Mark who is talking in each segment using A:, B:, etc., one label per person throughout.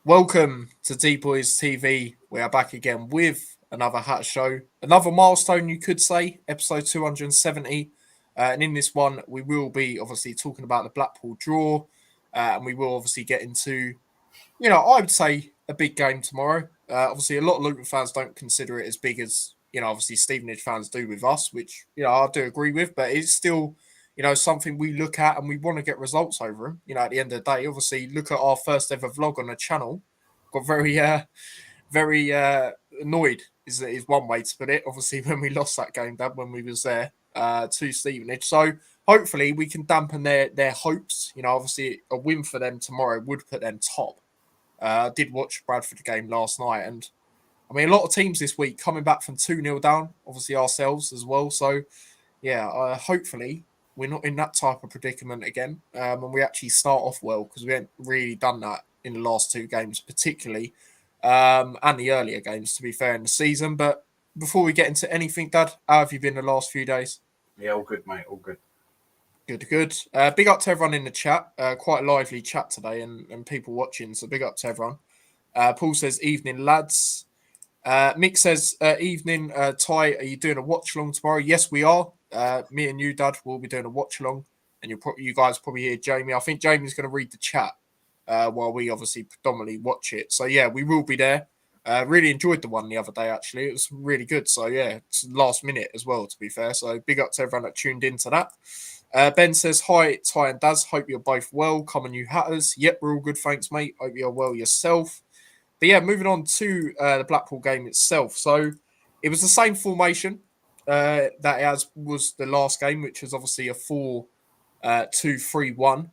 A: Welcome to D Boys TV. We are back again with another Hat Show, another milestone, you could say, episode 270. And in this one, we will be obviously talking about the Blackpool draw, and we will obviously get into, I would say a big game tomorrow. Obviously, a lot of Luton fans don't consider it as big as, obviously Stevenage fans do with us, which, I do agree with, but it's still, something we look at and we want to get results over them. At the end of the day, obviously, look at our first ever vlog on the channel. Got very annoyed is one way to put it. Obviously, when we lost that game, Dad, when we was there to Stevenage. So hopefully we can dampen their hopes. Obviously a win for them tomorrow would put them top. I did watch Bradford game last night, and I mean a lot of teams this week coming back from 2-0 down. Obviously ourselves as well. So yeah, hopefully we're not in that type of predicament again, and we actually start off well because we haven't really done that in the last two games, particularly, and the earlier games, to be fair, in the season. But before we get into anything, Dad, how have you been the last few days?
B: Yeah, all good, mate. All good.
A: Good. Big up to everyone in the chat. Quite a lively chat today, and people watching. So big up to everyone. Paul says, "Evening, lads." Mick says, "Evening, Ty. Are you doing a watch along tomorrow?" Yes, we are. Me and you, Dad, will be doing a watch along, and you guys probably hear Jamie. I think Jamie's going to read the chat while we obviously predominantly watch it. So yeah, we will be there. Really enjoyed the one the other day. Actually, it was really good. So yeah, it's last minute as well. To be fair, so big up to everyone that tuned into that. Ben says, "Hi, Ty and Daz. Hope you're both well. Common you Hatters. Yep, we're all good. Thanks, mate. Hope you're well yourself." But yeah, moving on to the Blackpool game itself. So it was the same formation that as was the last game, which was obviously a 4-2-3-1.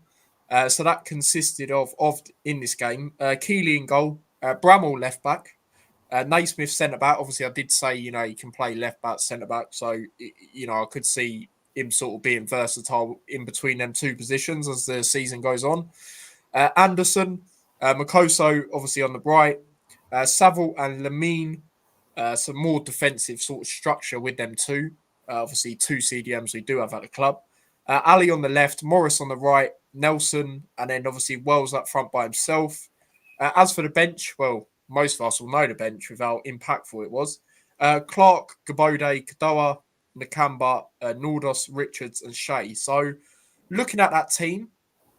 A: So that consisted of in this game, Keeley in goal, Bramall left back, Naismith centre back. Obviously, I did say, he can play left back, centre back. So, I could see him sort of being versatile in between them two positions as the season goes on. Anderson, Makoso, obviously on the right, Saville and Lamine, some more defensive sort of structure with them too. Obviously, two CDMs we do have at the club. Ali on the left, Morris on the right, Nelson, and then obviously Wells up front by himself. As for the bench, well, most of us will know the bench with how impactful it was. Clark, Gabode, Kadoa, Nakamba, Nordos, Richards, and Shea. So, looking at that team,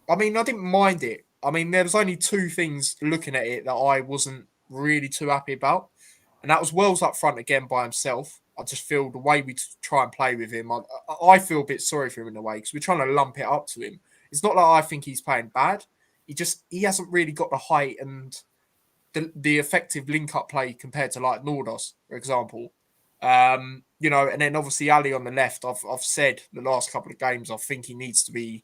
A: I mean, I didn't mind it. I mean, there was only two things looking at it that I wasn't really too happy about. And that was Wells up front again by himself. I just feel the way we try and play with him, I feel a bit sorry for him in a way because we're trying to lump it up to him. It's not like I think he's playing bad. He hasn't really got the height and the effective link-up play compared to like Nordos, for example. And then obviously Ali on the left, I've said the last couple of games, I think he needs to be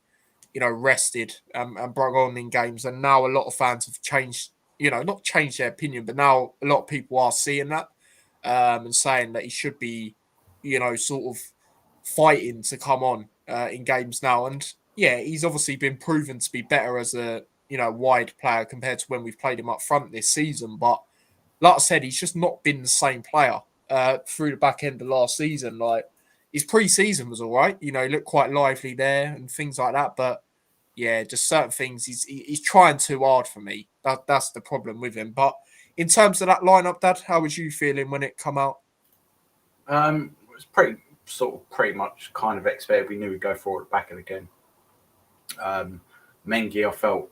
A: rested and brought on in games. And now a lot of fans have changed, not changed their opinion, but now a lot of people are seeing that and saying that he should be, sort of fighting to come on in games now. And yeah, he's obviously been proven to be better as a, wide player compared to when we've played him up front this season. But like I said, he's just not been the same player through the back end of last season. Like, his pre-season was all right. He looked quite lively there and things like that. But yeah, just certain things. He's trying too hard for me. That's the problem with him. But in terms of that lineup, Dad, how was you feeling when it come out?
B: It was pretty much kind of expected. We knew we'd go forward back it again. Mengi, I felt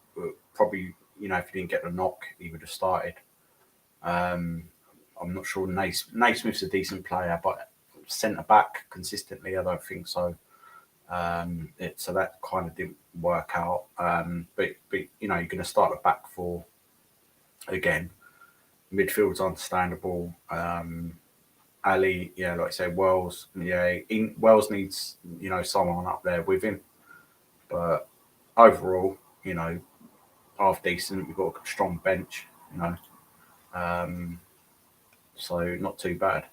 B: probably, if he didn't get the knock, he would have started. I'm not sure Naismith's a decent player, but centre back consistently, I don't think so. So that kind of didn't work out. But you're going to start the back four again. Midfield's understandable. Ali, yeah, like I say, Wells, yeah, Wells needs someone up there with him. But overall, half decent. We've got a strong bench, so not too bad.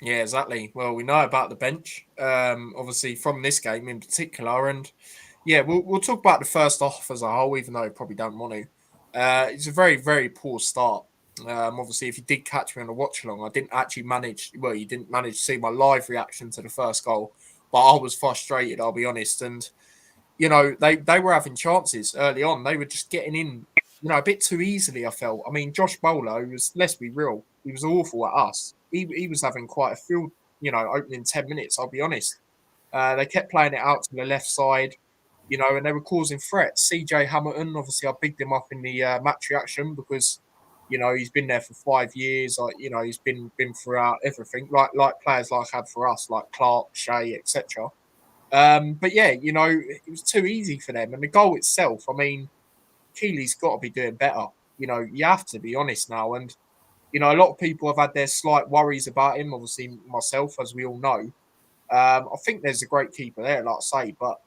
A: Yeah, exactly. Well, we know about the bench, obviously from this game in particular, and yeah, we'll talk about the first half as a whole, even though I probably don't want to. It's a very, very poor start. Obviously, if you did catch me on a watch along, I didn't actually manage. Well, you didn't manage to see my live reaction to the first goal, but I was frustrated. I'll be honest, and they were having chances early on. They were just getting in a bit too easily. I felt. I mean, Josh Bowler was. Let's be real. He was awful at us. He was having quite a field. Opening 10 minutes. I'll be honest. They kept playing it out to the left side, and they were causing threats. CJ Hamilton, obviously, I bigged him up in the match reaction because, he's been there for 5 years. He's been throughout everything, like players like had for us, like Clark, Shea, etc. But yeah, it was too easy for them. And the goal itself, I mean, Keely's got to be doing better. You have to be honest now. And, a lot of people have had their slight worries about him, obviously myself, as we all know. I think there's a great keeper there, like I say, but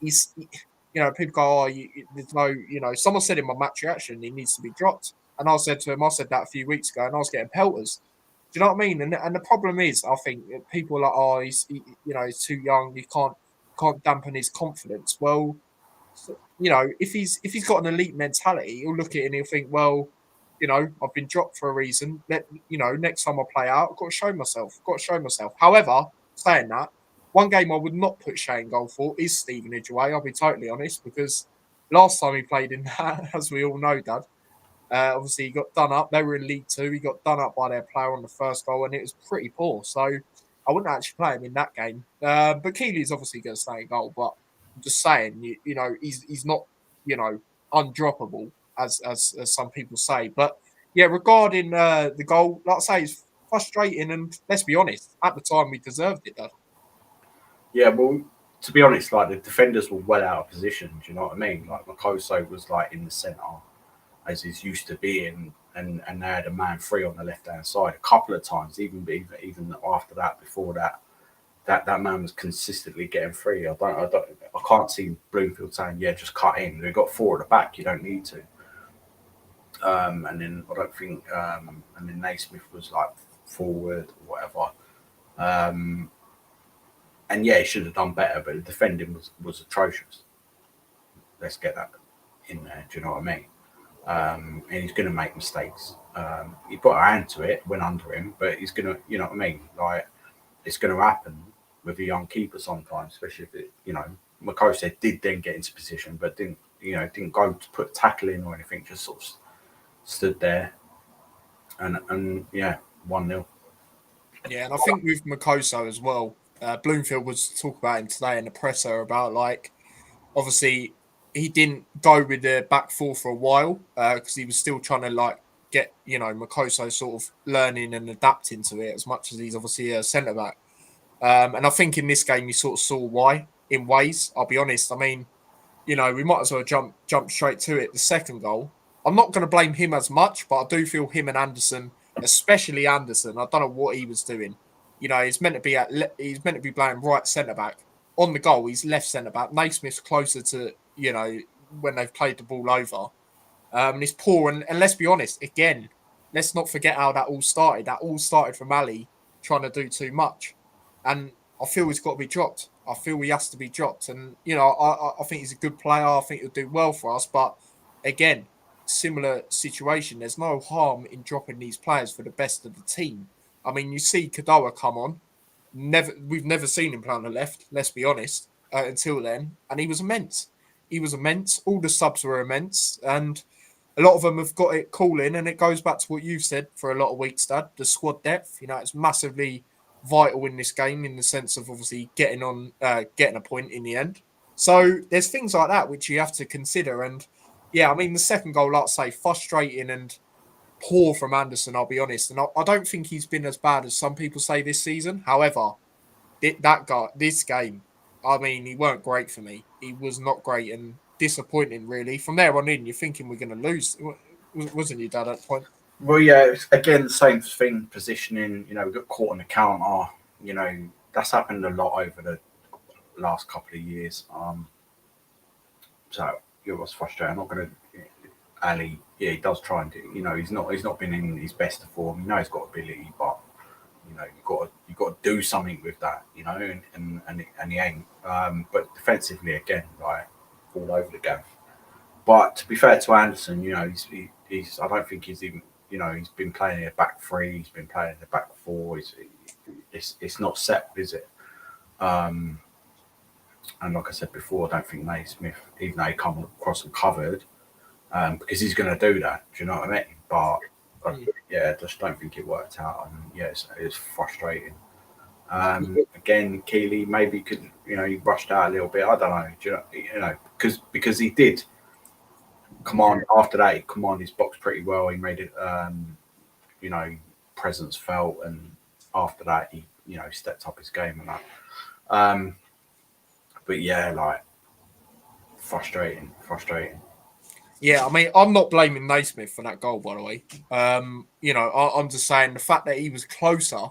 A: people go, there's no, someone said in my match reaction he needs to be dropped. And I said to him, I said that a few weeks ago, and I was getting pelters. Do you know what I mean? And the problem is, I think people are like, he's too young, he can't dampen his confidence. Well, if he's got an elite mentality, he'll look at it and he'll think, well, I've been dropped for a reason. Next time I play out, I've got to show myself. However, saying that, one game I would not put Shea in goal for is Stevenage away. I'll be totally honest, because last time he played in that, as we all know, Dad, obviously he got done up. They were in League Two. He got done up by their player on the first goal, and it was pretty poor. So I wouldn't actually play him in that game. But Keely's obviously going to stay in goal. But I'm just saying, he's not, undroppable as some people say. But yeah, regarding the goal, like I say, it's frustrating, and let's be honest, at the time we deserved it, Dad.
B: Yeah, well, to be honest, like the defenders were well out of position. Do you know what I mean? Like Makoso was like in the centre, as he's used to being, and they had a man free on the left hand side a couple of times. Even after that, before that man was consistently getting free. I can't see Bloomfield saying, yeah, just cut in. We've got four at the back. You don't need to. And then I don't think, and then Naismith was like forward or whatever. And yeah, he should have done better, but the defending was atrocious. Let's get that in there. Do you know what I mean? And he's going to make mistakes. He put a hand to it, went under him, but he's going to, you know what I mean? Like, it's going to happen with a young keeper sometimes, especially if it, Makose did then get into position, but didn't go to put a tackle in or anything, just sort of stood there. And yeah, 1-0.
A: Yeah, and I think with Makoso as well, Bloomfield was talking about him today in the presser about, like, obviously he didn't go with the back four for a while because he was still trying to, like, get, Makoso sort of learning and adapting to it as much as he's obviously a centre back. And I think in this game you sort of saw why in ways. I'll be honest. I mean, we might as well jump straight to it. The second goal, I'm not going to blame him as much, but I do feel him and Anderson, especially Anderson, I don't know what he was doing. He's meant to be playing right centre back. On the goal, he's left centre back. Naismith's closer to when they've played the ball over. And it's poor. And let's be honest, again, let's not forget how that all started. That all started from Ali trying to do too much. And I feel he's got to be dropped. I feel he has to be dropped. And, I think he's a good player. I think he'll do well for us. But again, similar situation. There's no harm in dropping these players for the best of the team. I mean, you see Kadoa come on. We've never seen him play on the left, let's be honest, until then. And he was immense. All the subs were immense. And a lot of them have got it calling. And it goes back to what you've said for a lot of weeks, Dad. The squad depth, it's massively vital in this game in the sense of obviously getting a point in the end. So there's things like that which you have to consider. And yeah, I mean, the second goal, like I say, frustrating and poor from Anderson, I'll be honest. And I don't think he's been as bad as some people say this season. However, this game, I mean, he weren't great for me. He was not great and disappointing, really. From there on in, you're thinking we're going to lose, wasn't you, Dad, at that point?
B: Well, yeah, it's, again, same thing, positioning. We got caught on the counter. That's happened a lot over the last couple of years. So it was frustrating. I'm not going to. Ali, yeah, he does try and do. He's not been in his best form. He's got ability, but you've got to do something with that. And he ain't. But defensively, again, like all over the game. But to be fair to Anderson, he's. I don't think he's even. He's been playing in a back three. He's been playing in the back four. It's not set, is it? And like I said before, I don't think Naismith, even though he come across and covered, because he's going to do that. Do you know what I mean? But yeah, I just don't think it worked out, and yeah, it's frustrating. Again, Keeley maybe could, he rushed out a little bit. I don't know. Do because he did command after that. He commanded his box pretty well. He made it, presence felt, and after that, he stepped up his game and that. But yeah, like frustrating.
A: Yeah, I mean, I'm not blaming Naismith for that goal, by the way. I'm just saying the fact that he was closer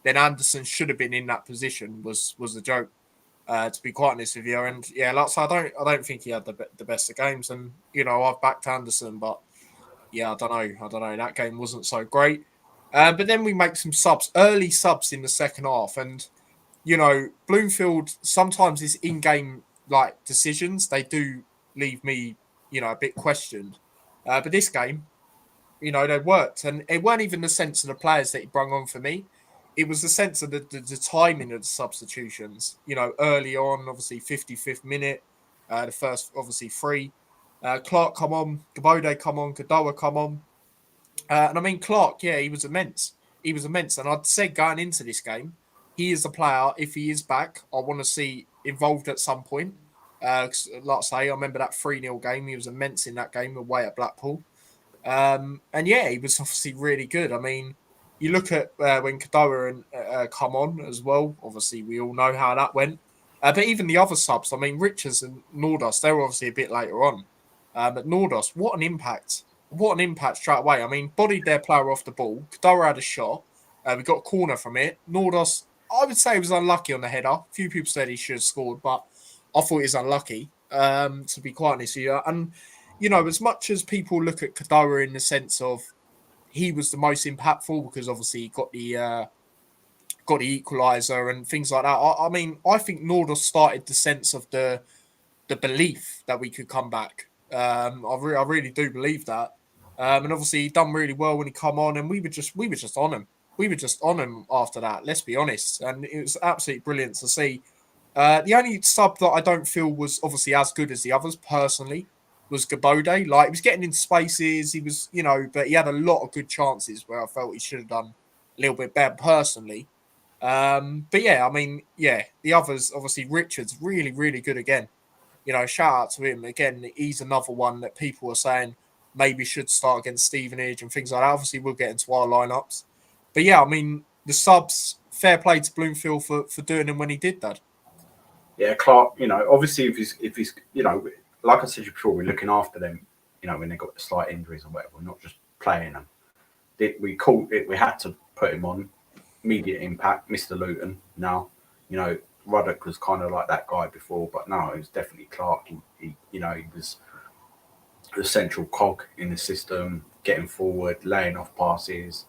A: than Anderson should have been in that position was a joke. To be quite honest with you, and yeah, like so, I don't think he had the best of games, and I've backed Anderson, but yeah, I don't know. That game wasn't so great. But then we make some early subs in the second half, and Bloomfield sometimes his in-game like decisions they do leave me a bit questioned. But this game, they worked, and it weren't even the sense of the players that he brung on for me. It was the sense of the timing of the substitutions. Early on, obviously 55th minute, the first obviously three. Clark come on, Gabode come on, Kadoa come on. And I mean, Clark, yeah, he was immense. And I'd said going into this game, he is the player. If he is back, I want to see involved at some point. Like I say, I remember that 3-0 game. He was immense in that game away at Blackpool. And yeah, he was obviously really good. I mean, you look at when Kadoa and come on as well. Obviously, we all know how that went. But even the other subs, I mean, Richards and Nordos, they were obviously a bit later on. But Nordos, what an impact! What an impact straight away. I mean, bodied their player off the ball. Kadoa had a shot. We got a corner from it. Nordos, I would say, was unlucky on the header. A few people said he should have scored, but I thought he was unlucky, to be quite honest with you. And as much as people look at Kadoa in the sense of he was the most impactful because obviously he got the equaliser and things like that. I mean, I think Nordos started the sense of the belief that we could come back. I really do believe that. And obviously he done really well when he come on, and we were just on him. We were just on him after that. Let's be honest, and it was absolutely brilliant to see. The only sub that I don't feel was obviously as good as the others personally was Gabode. Like, he was getting into spaces, he was, but he had a lot of good chances where I felt he should have done a little bit better personally. But yeah, I mean, yeah, the others, obviously Richards, really, really good again. Shout out to him. Again, he's another one that people are saying maybe should start against Stevenage and things like that. Obviously, we'll get into our lineups. But yeah, I mean, the subs, fair play to Bloomfield for doing him when he did that.
B: Yeah, Clark. Obviously, if he's, like I said before, we're looking after them. When they got the slight injuries or whatever, we're not just playing them. We called it. We had to put him on. Immediate impact, Mr. Luton. Now, Ruddock was kind of like that guy before, but no, it was definitely Clark. He was the central cog in the system, getting forward, laying off passes,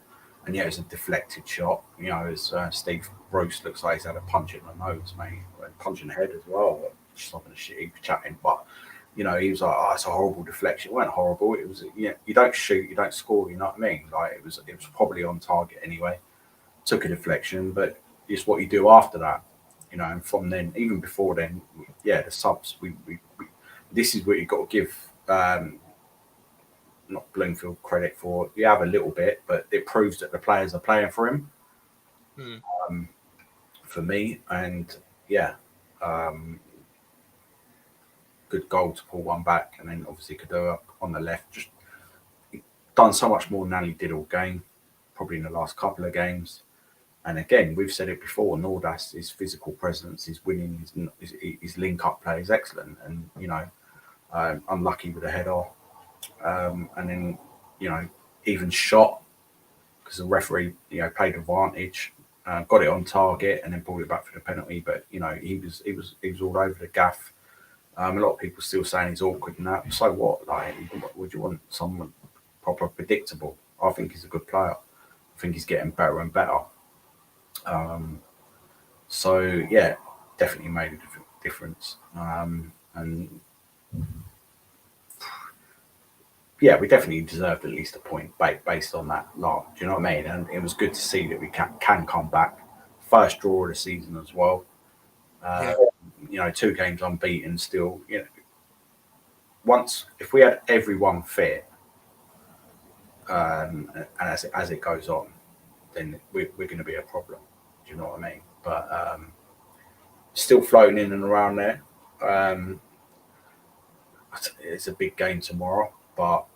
B: and yeah, it was a deflected shot. As Steve Roast looks like he's had a punch in the nose, mate, and punch in the head as well. Stopping the shit he was chatting, but he was like, "Oh, it's a horrible deflection." It wasn't horrible. It was, you don't shoot, you don't score. You know what I mean? Like it was probably on target anyway. Took a deflection, but it's what you do after that. And from then, even before then, yeah, the subs. We this is what you got to give not Bloomfield credit for. You have a little bit, but it proves that the players are playing for him. For me, and yeah, good goal to pull one back, and then obviously Kadoa on the left, just done so much more than he did all game, probably in the last couple of games. And again, we've said it before, Nordas, his physical presence, his winning, his link-up play is excellent. And, unlucky with a header. And then, even shot, because the referee, played advantage, got it on target and then pulled it back for the penalty. But, he was all over the gaff. A lot of people still saying he's awkward and that. So what? Like, would you want someone proper predictable? I think he's a good player. I think he's getting better and better. So yeah, definitely made a difference. And yeah, we definitely deserved at least a point based on that lot. Do you know what I mean? And it was good to see that we can come back. First draw of the season as well. 2 games unbeaten still. if we had everyone fit, and as it goes on, then we're going to be a problem. Do you know what I mean? But still floating in and around there. Um, it's a big game tomorrow, but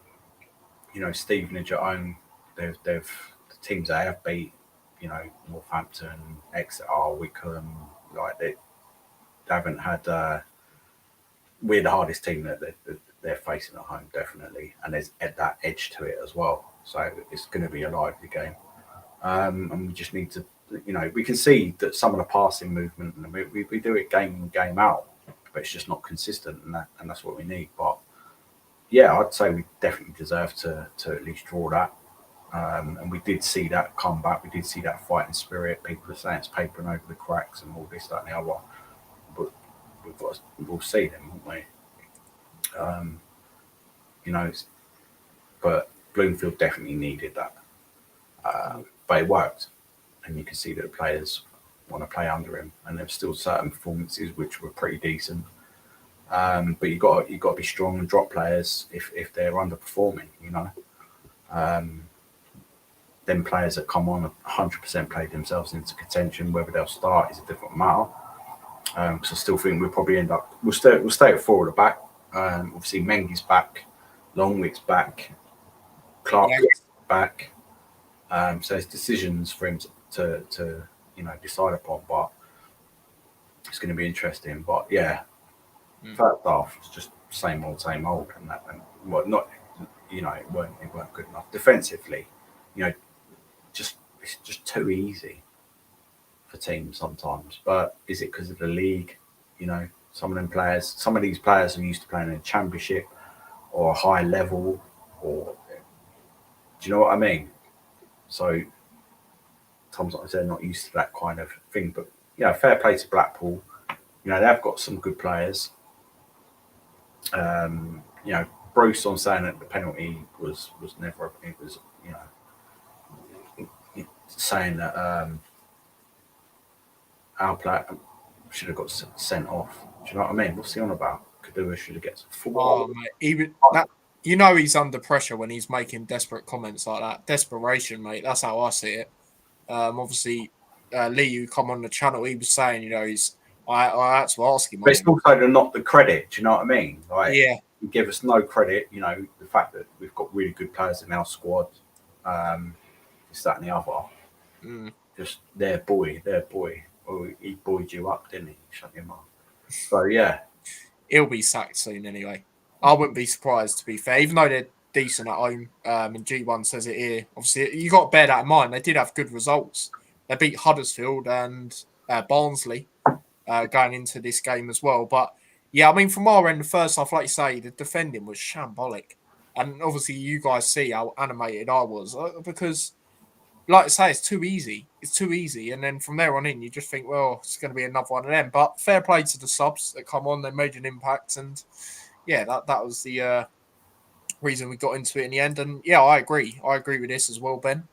B: Stevenage at home, they've the teams they have beat, Northampton, Exeter, Wickham, like they haven't had. We're the hardest team that they're facing at home, definitely, and there's that edge to it as well. So it's going to be a lively game, and we just need to, we can see that some of the passing movement, and we do it game in game out, but it's just not consistent, and that's what we need. But yeah, I'd say we definitely deserve to at least draw that. And we did see that come back. We did see that fighting spirit. People are saying it's papering over the cracks and all this, that, and the other. But we'll see them, won't we? But Bloomfield definitely needed that. But it worked. And you can see that the players want to play under him. And there's still certain performances which were pretty decent. But you got to be strong and drop players if they're underperforming, Then players that come on 100% played themselves into contention. Whether they'll start is a different matter. Because I still think we'll probably end up. We'll stay at 4 at the back. Obviously, Mengi's back, Longwick's back, Clark's back. So there's decisions for him to decide upon. But it's going to be interesting. But yeah, first half it's just same old, and that, and well, not it weren't good enough defensively. It's just too easy for teams sometimes. But is it because of the league? Some of these players are used to playing in a championship or a high level, or do you know what I mean? So sometimes they're not used to that kind of thing. But fair play to Blackpool. They've got some good players. Bruce on saying that the penalty was never. It was saying that our player should have got sent off. Do you know what I mean? What's he on about? Kadua should have get full.
A: Oh, mate, he's under pressure when he's making desperate comments like that. Desperation, mate. That's how I see it. Obviously, Lee, who come on the channel, he was saying, I had to ask him.
B: But it's also not the credit. Do you know what I mean? Like,
A: yeah.
B: You give us no credit. The fact that we've got really good players in our squad. This, that, and the other. Just their boy. Well, he buoyed you up, didn't he? Shut him up. So yeah,
A: he'll be sacked soon anyway. I wouldn't be surprised, to be fair, even though they're decent at home. And G1 says it here. Obviously, you got to bear that in mind. They did have good results. They beat Huddersfield and Barnsley going into this game as well. But yeah, I mean, from our end, the first half, like you say, the defending was shambolic. And obviously, you guys see how animated I was because, like I say, it's too easy. It's too easy. And then from there on in, you just think, well, it's going to be another one of them. But fair play to the subs that come on. They made an impact. And yeah, that was the reason we got into it in the end. And yeah, I agree. I agree with this as well, Ben.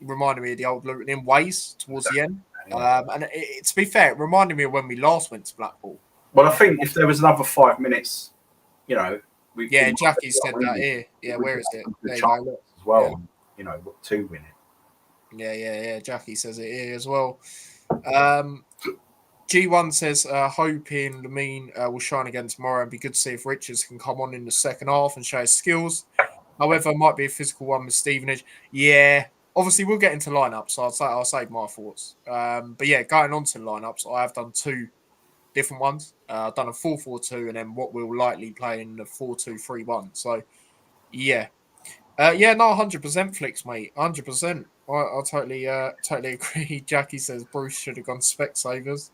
A: Reminded me of the old Luton in ways towards the end. And to be fair, it reminded me of when we last went to Blackpool.
B: Well, I think if there was another 5 minutes,
A: Jackie said that here. Yeah, where is it? There you go.
B: As well. Yeah. 2 minutes.
A: Yeah. Jackie says it here as well. G1 says, hoping Lamine will shine again tomorrow and be good to see if Richards can come on in the second half and show his skills. However, it might be a physical one with Stevenage. Yeah, obviously we'll get into lineups, so I'll save my thoughts. But yeah, going on to lineups, I have done 2 different ones. I've done a 4-4-2 and then what we'll likely play in the 4-2-3-1. So yeah. No, 100% Flicks, mate. 100%. I totally agree. Jackie says Bruce should have gone Specsavers.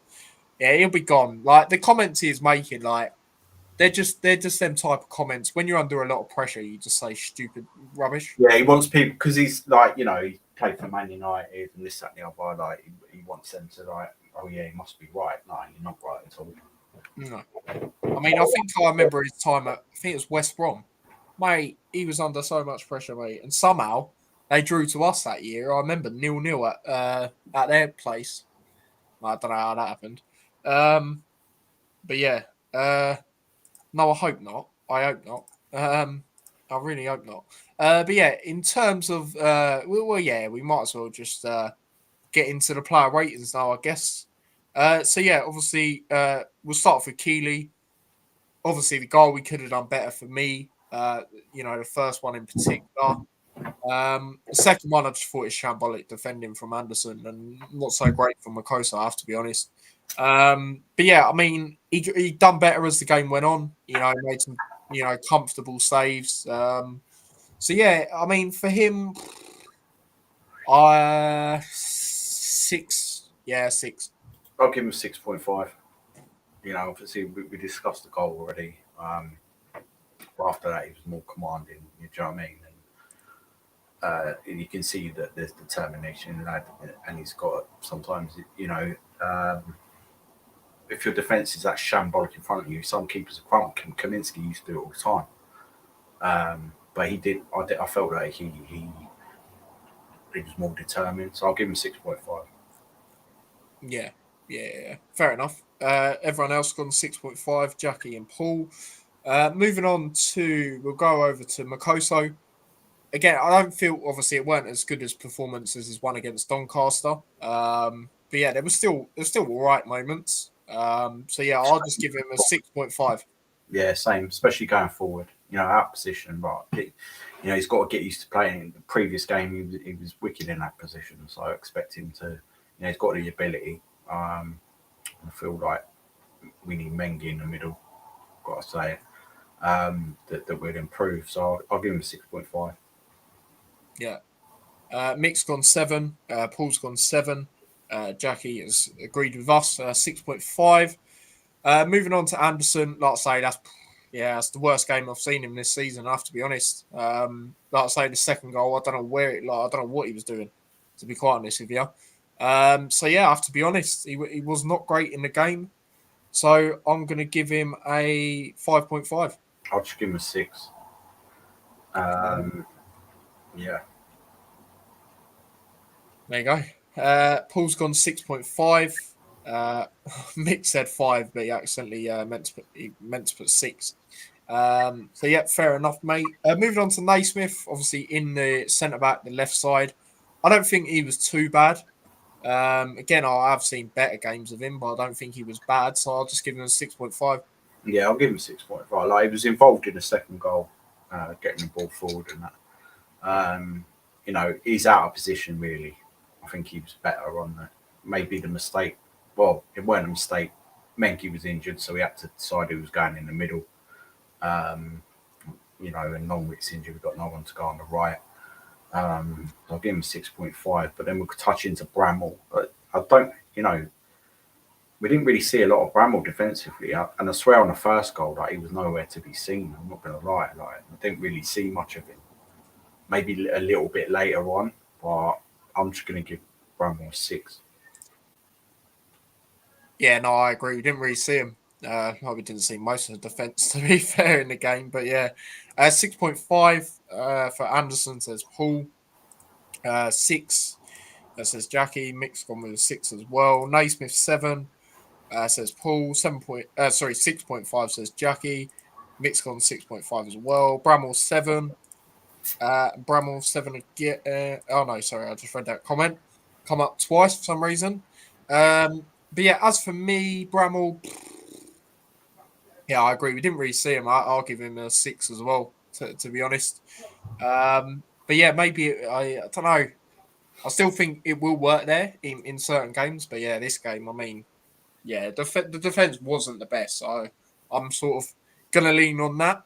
A: Yeah, he'll be gone. Like the comments he's making, like they're just them type of comments. When you're under a lot of pressure, you just say stupid rubbish.
B: Yeah, he wants people because he's like, he played for Man United and this, that, and the other. Like he wants them to like, oh yeah, he must be right. No, you're not right at all.
A: No, I mean, I think I remember his time at, I think it was West Brom. Mate, he was under so much pressure, mate, and somehow they drew to us that year. I remember 0-0 at their place. I don't know how that happened. But yeah, no, I hope not. I hope not. I really hope not. But yeah, in terms of yeah, we might as well just get into the player ratings now, I guess. So yeah, obviously, we'll start off with Keeley. Obviously, the goal we could have done better for me. The first one in particular. The second one, I just thought is shambolic defending from Anderson and not so great from Makosa, I have to be honest. But yeah, I mean, he done better as the game went on. He made some comfortable saves. So yeah, I mean, for him, six. Yeah, six.
B: I'll give him 6.5. Obviously we discussed the goal already. But after that, he was more commanding. You know what I mean? And you can see that there's determination in that, and he's got sometimes. If your defence is that shambolic in front of you, some keepers are crump. Kaminsky used to do it all the time. But he did. I felt like he was more determined. So I'll give him 6.5.
A: Yeah. Fair enough. Everyone else gone 6.5. Jackie and Paul. Moving on we'll go over to Makoso. Again, I don't feel obviously it weren't as good as performance as his one against Doncaster. But yeah, there's still all right moments. So yeah, I'll just give him a 6.5.
B: Yeah, same. Especially going forward. Out position, but he's got to get used to playing. In the previous game, he was wicked in that position, so I expect him to. He's got the ability. I feel like we need Mengi in the middle. Got to say that would improve. So I'll give him a 6.5.
A: Yeah. Mick's gone 7. Paul's gone 7. Jackie has agreed with us. 6.5. Moving on to Anderson, like I say, that's the worst game I've seen him this season. I have to be honest. Like I say, the second goal, I don't know I don't know what he was doing. To be quite honest with you. So yeah, I have to be honest. He was not great in the game. So I'm going to give him a 5.5.
B: I'll just give him a 6. Yeah.
A: There you go. Paul's gone 6.5. Mick said 5, but he accidentally meant to put 6. So yeah, fair enough, mate. Moving on to Naismith, obviously in the centre back, the left side. I don't think he was too bad. Again, I have seen better games of him, but I don't think he was bad. So I'll just give him a 6.5.
B: Yeah, I'll give him 6.5. Like, he was involved in the second goal, getting the ball forward and that. He's out of position really. I think he was better on maybe the mistake. Well, it weren't a mistake. Menke was injured, so we had to decide who was going in the middle. And Longwick's injured. We've got no one to go on the right. I'll give him 6.5, but then we could touch into Bramall. But I don't, we didn't really see a lot of Bramall defensively. And I swear on the first goal, he was nowhere to be seen. I'm not going to lie. I didn't really see much of him. Maybe a little bit later on, but I'm just going to give Bramall a 6.
A: Yeah, no, I agree. We didn't really see him. We didn't see most of the defence, to be fair, in the game. But yeah, 6.5 for Anderson, says Paul. 6, that says Jackie. Mick's gone with a 6 as well. Naismith 7, says Paul. 6.5 says Jackie. Mick's gone 6.5 as well. Bramall 7. Bramall 7 again. Oh no, sorry, I just read that comment. Come up twice for some reason. But yeah, as for me, Bramall, yeah, I agree. We didn't really see him. I'll give him a 6 as well, to be honest. But yeah, maybe I don't know. I still think it will work there in certain games. But yeah, this game, I mean, yeah, the defense wasn't the best. So I'm sort of gonna lean on that.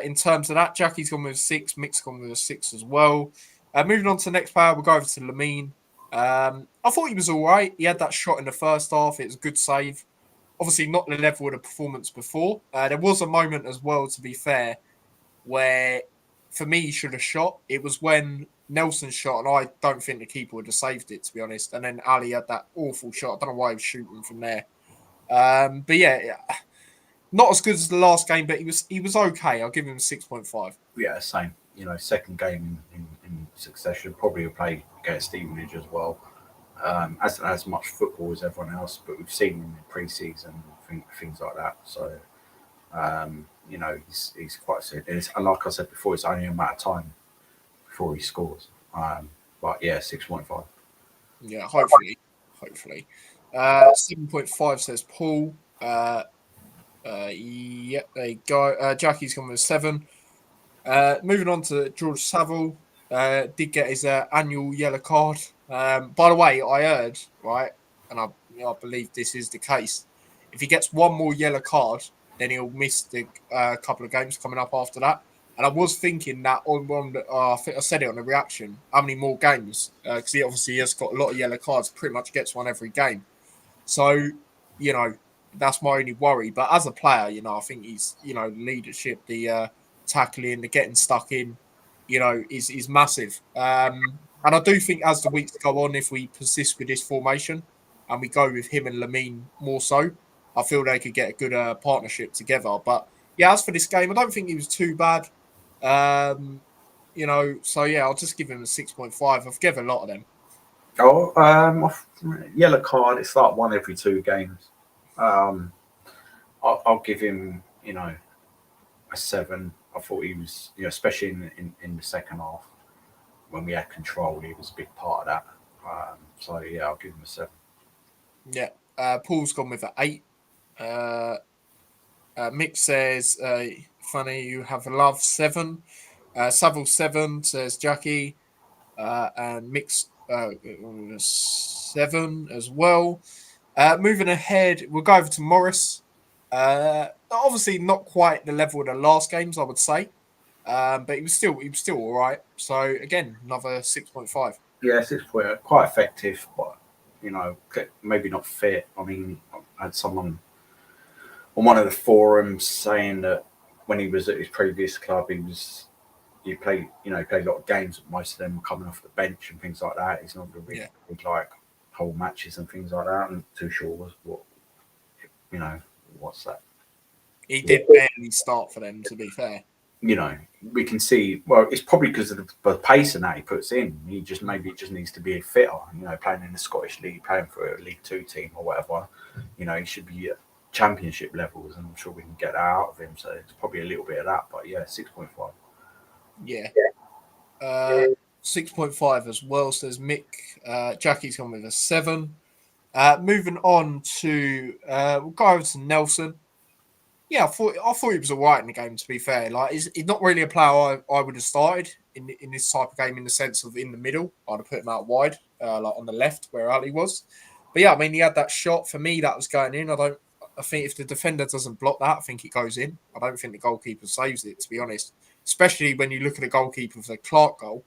A: In terms of that, Jackie's gone with a 6. Mick's gone with a 6 as well. Moving on to the next player, we'll go over to Lamine. I thought he was all right. He had that shot in the first half. It was a good save. Obviously, not the level of the performance before. There was a moment as well, to be fair, where for me he should have shot. It was when Nelson shot, and I don't think the keeper would have saved it, to be honest. And then Ali had that awful shot. I don't know why he was shooting from there. But yeah, not as good as the last game, but he was okay. I'll give him 6.5.
B: Yeah, same. Second game in succession. Probably will play against Stevenage as well. Hasn't as much football as everyone else, but we've seen him in pre-season, things like that. So, you know, he's quite serious. And like I said before, it's only a matter of time before he scores. But yeah, 6.5.
A: Yeah, hopefully. 7.5 says Paul. Yeah, there you go. Jackie's gone with 7. Moving on to George Saville. Did get his annual yellow card. By the way, I heard, right, and I believe this is the case. If he gets one more yellow card, then he'll miss the couple of games coming up after that. And I was thinking that I think I said it on the reaction. How many more games? Because he obviously has got a lot of yellow cards. Pretty much gets one every game. So that's my only worry. But as a player, I think he's leadership, the tackling, the getting stuck in, is massive. And I do think as the weeks go on, if we persist with this formation and we go with him and Lamine more so, I feel they could get a good partnership together. But yeah, as for this game, I don't think he was too bad. So yeah, I'll just give him a 6.5. I've given a lot of them.
B: Yellow card. It's like one every 2 games. I'll give him, a 7. I thought he was, especially in the second half when we had control, he was a big part of that. So yeah, I'll give him a 7.
A: Yeah, Paul's gone with an 8. Mick says, "Funny you have a love 7." Savile 7 says Jackie, and Mick's 7 as well. Moving ahead, we'll go over to Morris. Obviously, not quite the level of the last games, I would say, but he was still all right. So again, another 6.5.
B: Yeah, 6.5, quite effective, but maybe not fit. I mean, I had someone on one of the forums saying that when he was at his previous club, he played a lot of games. Most of them were coming off the bench and things like that. He's not really like whole matches and things like that. I'm not too sure what's that.
A: He did barely start for them, to be fair.
B: We can see. Well, it's probably because of the pace and that he puts in. He just needs to be a fitter. Playing in the Scottish League, playing for a League 2 team or whatever. He should be at Championship levels, and I'm sure we can get that out of him. So it's probably a little bit of that. But yeah, 6.5.
A: Yeah. 6.5 as well, says Mick. Jackie's gone with a 7. Moving on to we'll go over to Nelson. Yeah, I thought he was all right in the game, to be fair. Like he's not really a player I would have started in this type of game, in the sense of in the middle. I'd have put him out wide, like on the left where Ali was. But yeah, I mean, he had that shot. For me, that was going in. I think if the defender doesn't block that, I think it goes in. I don't think the goalkeeper saves it, to be honest. Especially when you look at the goalkeeper for the Clark goal.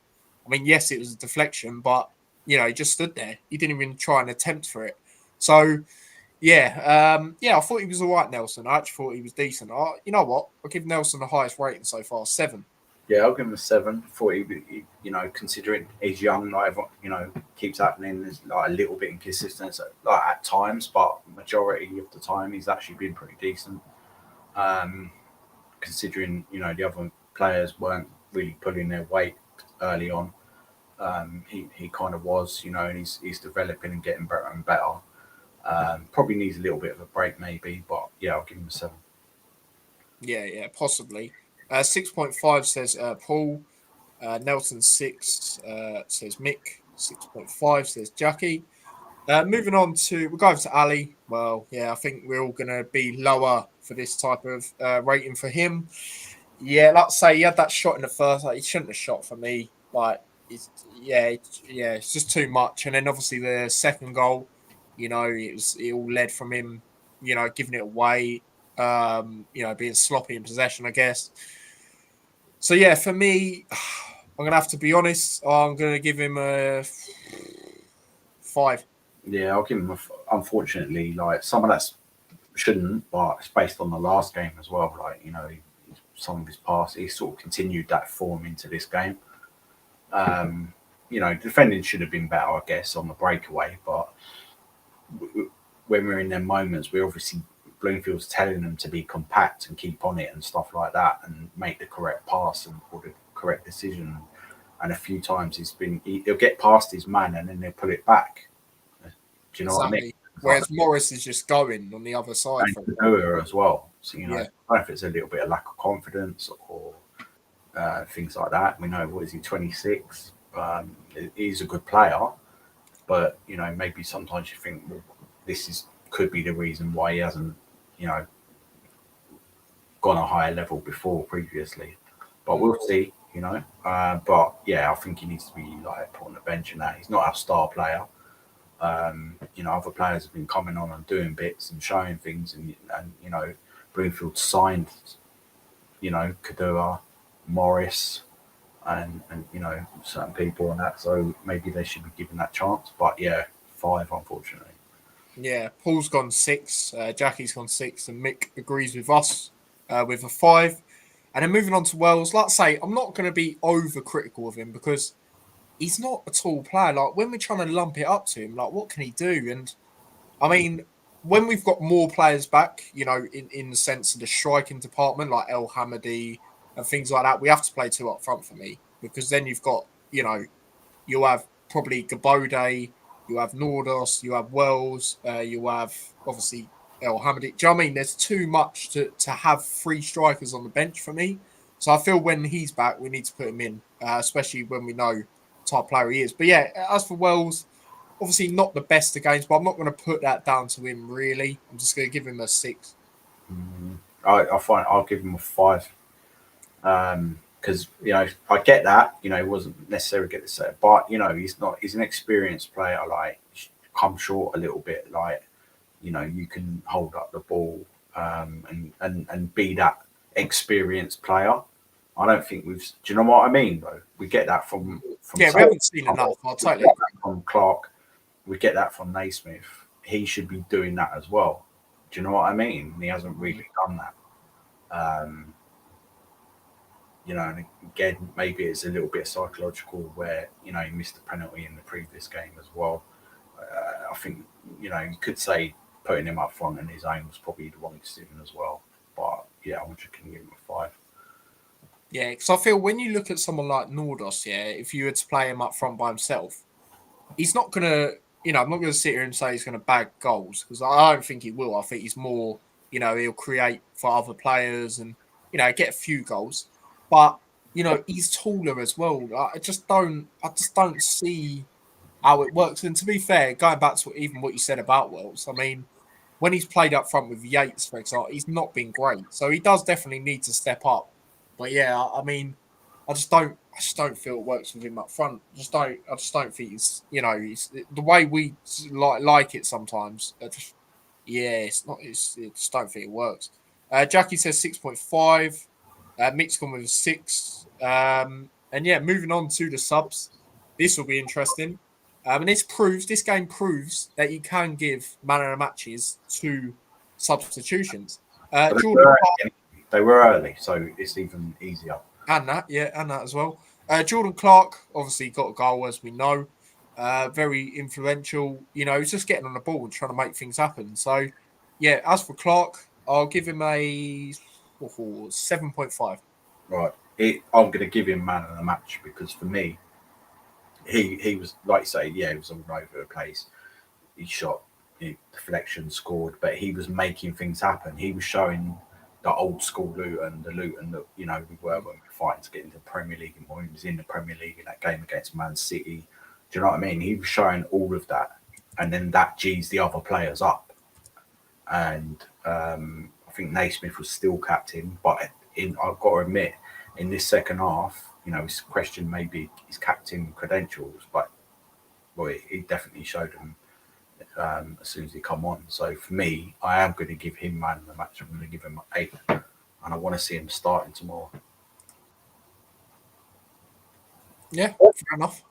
A: I mean, yes, it was a deflection, but he just stood there. He didn't even try and attempt for it. So yeah, I thought he was all right, Nelson. I actually thought he was decent. You know what? I'll give Nelson the highest rating so far, 7.
B: Yeah, I'll give him a 7. Thought he considering he's young, like everyone, keeps happening. There's like a little bit inconsistent, like at times, but majority of the time he's actually been pretty decent. Considering the other players weren't really pulling their weight early on, he kind of was, and he's developing and getting better and better. Probably needs a little bit of a break, maybe, but yeah, I'll give him a 7.
A: Yeah, possibly. 6.5 says Paul. Nelson 6 says Mick. 6.5 says Jackie. Moving on we'll go over to Ali. Well, yeah, I think we're all going to be lower for this type of rating for him. Yeah, like I say, he had that shot in the first. He shouldn't have shot for me. Like, it's just too much. And then obviously the second goal, it all led from him, giving it away, being sloppy in possession, I guess. So yeah, for me, I'm gonna have to be honest. I'm gonna give him a 5.
B: Yeah, I'll give him unfortunately, like some of that shouldn't, but it's based on the last game as well. Like some of his past, he sort of continued that form into this game. Defending should have been better, I guess, on the breakaway. But when we're in them moments, we obviously Bloomfield's telling them to be compact and keep on it and stuff like that, and make the correct pass and or the correct decision. And a few times he'll get past his man and then they'll put it back. Do you know what I mean?
A: Whereas Morris is just going on the other side.
B: And Noah as well. So, I don't know if it's a little bit of lack of confidence or things like that. We know, what is he, 26? He's a good player, but, maybe sometimes you think, well, could be the reason why he hasn't, gone a higher level before previously. But we'll see, but yeah, I think he needs to be like put on the bench and that. He's not our star player. Other players have been coming on and doing bits and showing things, and Bloomfield signed, Kadua, Morris, and certain people and that. So maybe they should be given that chance. But yeah, 5, unfortunately.
A: Yeah, Paul's gone 6, Jackie's gone 6, and Mick agrees with us with a 5. And then moving on to Wells, like I say, I'm not going to be overcritical of him because he's not a tall player. Like, when we're trying to lump it up to him, like, what can he do? And I mean, when we've got more players back, in the sense of the striking department, like El Hamadi and things like that, we have to play 2 up front for me, because then you've got, you'll have probably Gabode, you have Nordos, you have Wells, you have obviously El Hamadi. Do you know what I mean? There's too much to have 3 strikers on the bench for me. So I feel when he's back, we need to put him in, especially when we know the type of player he is. But yeah, as for Wells, obviously not the best of games, but I'm not going to put that down to him, really. I'm just going to give him a 6.
B: I'll give him a 5. Because I get that he wasn't necessarily get the set, but he's an experienced player. Like, come short a little bit. Like, you can hold up the ball and be that experienced player. I don't think do you know what I mean, though? We get that from
A: we haven't seen enough. I'll totally agree.
B: From Clark, we get that from Naismith. He should be doing that as well. Do you know what I mean? He hasn't really done that. And again, maybe it's a little bit psychological where, he missed the penalty in the previous game as well. I think, you could say putting him up front in his aim was probably the wrong decision as well. But yeah, I'm just going to give him a 5.
A: Yeah, because I feel when you look at someone like Nordos, if you were to play him up front by himself, he's not going to, I'm not going to sit here and say he's going to bag goals, because I don't think he will. I think he's more, he'll create for other players and, get a few goals. But, he's taller as well. I just don't see how it works. And to be fair, going back to even what you said about Wells, I mean, when he's played up front with Yates, for example, he's not been great. So he does definitely need to step up. But yeah, I mean, I just don't feel it works with him up front. I just don't think he's, he's the way we like it sometimes. It's not. I just don't think it works. Jackie says 6.5. Mick's gone with a 6. And yeah, moving on to the subs. This will be interesting. And this game proves that you can give man of the matches to substitutions. Jordan,
B: they were early, so it's even easier.
A: And that as well. Jordan Clark obviously got a goal, as we know. Very influential. He's just getting on the ball and trying to make things happen. So, yeah, as for Clark, I'll give him a 7.5.
B: Right. I'm going to give him man of the match because for me, he was, like you say, he was all over the place. He shot, deflection, scored, but he was making things happen. He was showing the old school Luton, the Luton that we were when we were fighting to get into the Premier League, and when he was in the Premier League in that game against Man City. Do you know what I mean? He was showing all of that, and then that G's the other players up. And I think Naismith was still captain, but I've got to admit, in this second half, his question maybe his captain credentials, but he definitely showed them as soon as he come on. So for me, I am going to give him man of the match. I'm going to give him 8, and I want to see him starting tomorrow.
A: Yeah, fair enough.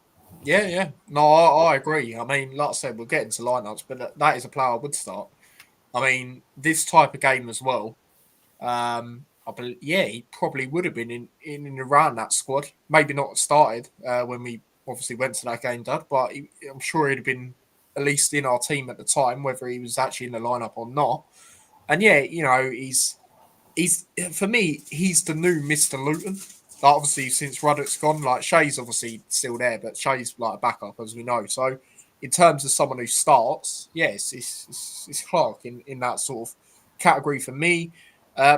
A: Yeah. No, I agree. I mean, like I said, we'll get into lineups, but that is a player I would start. I mean, this type of game as well. I believe, he probably would have been in around that squad. Maybe not started when we obviously went to that game, Dad, but I'm sure he'd have been at least in our team at the time, whether he was actually in the lineup or not. And yeah, he's for me, he's the new Mr. Luton. Like, obviously, since Ruddock's gone, like Shea's obviously still there, but Shea's like a backup, as we know. So, in terms of someone who starts, yes, it's Clark in that sort of category for me.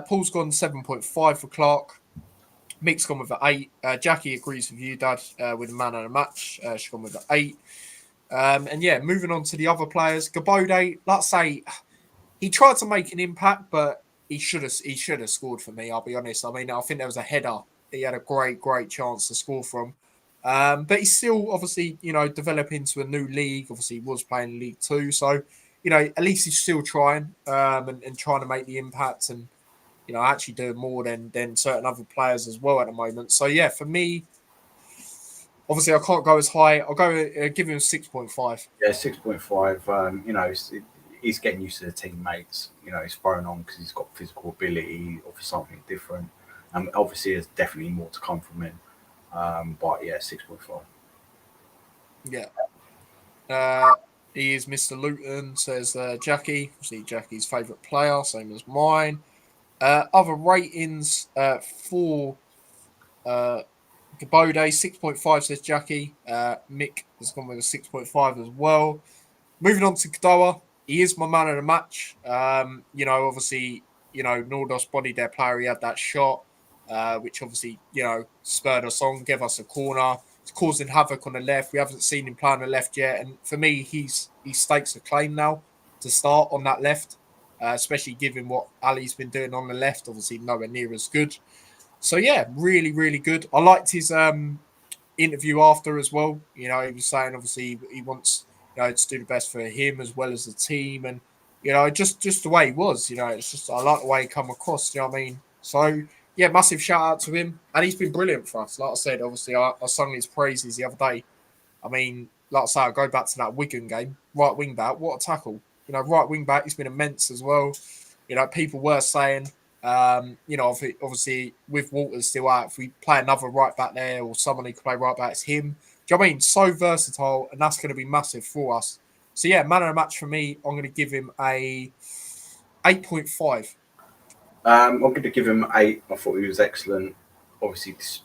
A: Paul's gone 7.5 for Clark. Mick's gone with an 8. Jackie agrees with you, Dad, with a man and a match. She's gone with an 8. And yeah, moving on to the other players. Gabode, let's say he tried to make an impact, but he should have scored for me. I'll be honest. I mean, I think there was a header he had a great chance to score from. But he's still obviously developing to a new league. Obviously, he was playing League Two, so at least he's still trying and trying to make the impact and actually doing more than certain other players as well at the moment. So yeah, for me, obviously I can't go as high. I'll go give him 6.5.
B: Yeah, 6.5. He's getting used to the teammates. He's thrown on because he's got physical ability or for something different. And obviously, there's definitely more to come from him. But yeah, 6.5.
A: Yeah. He is Mr. Luton, says Jackie. Obviously, Jackie's favourite player, same as mine. Other ratings for Gabode, 6.5, says Jackie. Mick has gone with a 6.5 as well. Moving on to Kadoa, he is my man of the match. Obviously, Nordos bodied their player. He had that shot, which obviously, spurred us on, gave us a corner. It's causing havoc on the left. We haven't seen him play on the left yet. And for me, he stakes a claim now to start on that left, especially given what Ali's been doing on the left. Obviously, nowhere near as good. So, yeah, really good. I liked his interview after as well. He was saying, obviously, he wants to do the best for him as well as the team. And, just the way he was, it's just, I like the way he come across, you know what I mean? So, yeah, massive shout out to him. And he's been brilliant for us. Like I said, obviously, I sung his praises the other day. I mean, like I say, I go back to that Wigan game, right wing back, what a tackle. Right wing back, he's been immense as well. People were saying, obviously with Walters still out, if we play another right back there or someone who can play right back, it's him. Do you know what I mean? So versatile, and that's going to be massive for us. So yeah, man of the match for me, I'm going to give him a 8.5.
B: I'm going to give him 8. I thought he was excellent. Obviously, this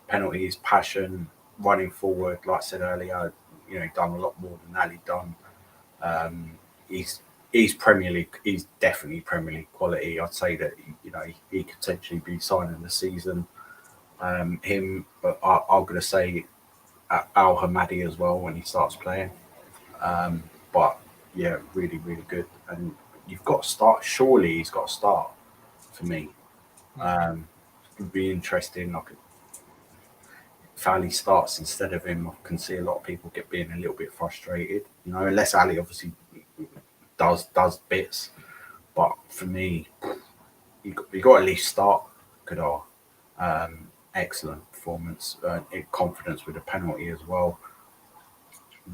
B: penalty, his passion, running forward. Like I said earlier, he's done a lot more than Ali done. He's Premier League. He's definitely Premier League quality. I'd say that he could potentially be signing the season. But I'm going to say Al Hamadi as well when he starts playing. But yeah, really good. And you've got to start. Surely he's got to start for me. It would be interesting. If Ali starts instead of him, I can see a lot of people being a little bit frustrated. Unless Ali obviously does bits. But for me, you got to at least start Kadar. Excellent performance, confidence with a penalty as well.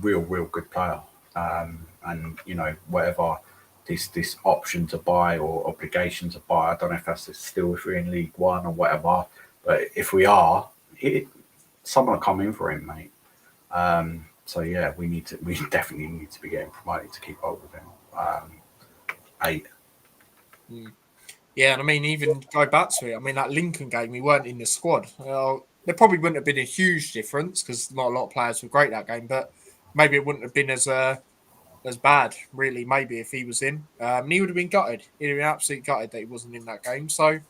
B: Real good player. And whatever this option to buy or obligation to buy, I don't know if that's still if we're in League One or whatever. But if we are, someone will come in for him, mate. So yeah, we definitely need to be getting promoted to keep up with him. 8.
A: Yeah, and I mean, even go back to it. I mean, that Lincoln game, we weren't in the squad. There probably wouldn't have been a huge difference because not a lot of players were great that game, but maybe it wouldn't have been as bad, really. Maybe if he was in, and he would have been gutted. He'd have been absolutely gutted that he wasn't in that game. So,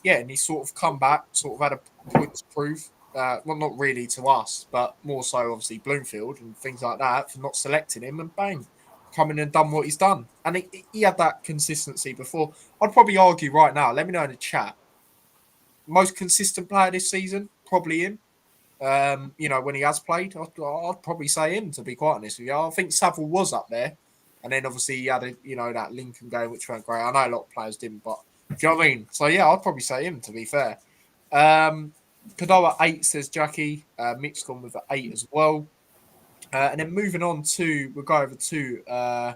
A: yeah, and he sort of come back, sort of had a point to prove. Well, not really to us, but more so obviously Bloomfield and things like that for not selecting him, and bang, come in and done what he's done. And he had that consistency before. I'd probably argue right now, let me know in the chat, most consistent player this season, probably him. When he has played, I'd probably say him, to be quite honest with you. I think Saville was up there. And then obviously he had that Lincoln game, which went great. I know a lot of players didn't, but do you know what I mean? So yeah, I'd probably say him, to be fair. Kadoa 8, says Jackie. Mick's gone with an 8 as well. And then moving on to, we'll go over to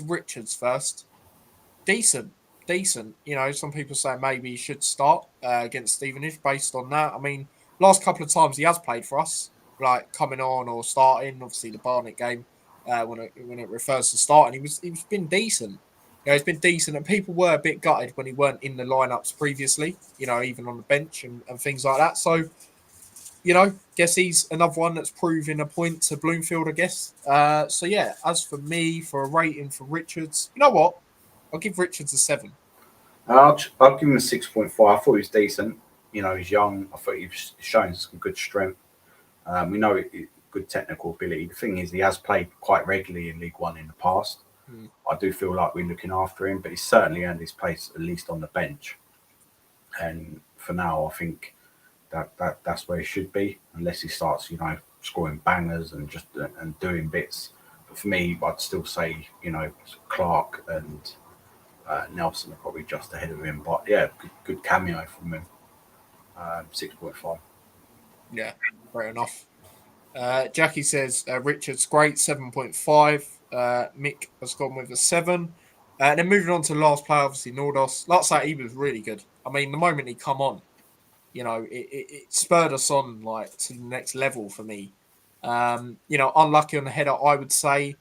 A: Richards first. Decent. Some people say maybe he should start against Stevenage based on that. I mean, last couple of times he has played for us, like coming on or starting. Obviously, the Barnet game when it refers to starting, he's been decent. He's been decent, and people were a bit gutted when he weren't in the lineups previously. Even on the bench and things like that. So, guess he's another one that's proving a point to Bloomfield, I guess. So yeah, as for me, for a rating for Richards, you know what? I'll give Richards a 7.
B: I'll give him a 6.5. I thought he was decent. You know, he's young. I thought he was showing some good strength. We know good technical ability. The thing is, he has played quite regularly in League One in the past. I do feel like we're looking after him, but he's certainly earned his place at least on the bench. And for now, I think that's where he should be, unless he starts, scoring bangers and just and doing bits. But for me, I'd still say, Clark and Nelson are probably just ahead of him. But yeah, good cameo from him. 6.5.
A: Yeah, fair enough. Jackie says Richard's great, 7.5. Mick has gone with a 7. And then moving on to the last player, obviously Nordos. Like I say, he was really good. I mean, the moment he come on, it spurred us on like to the next level for me. Unlucky on the header, I would say.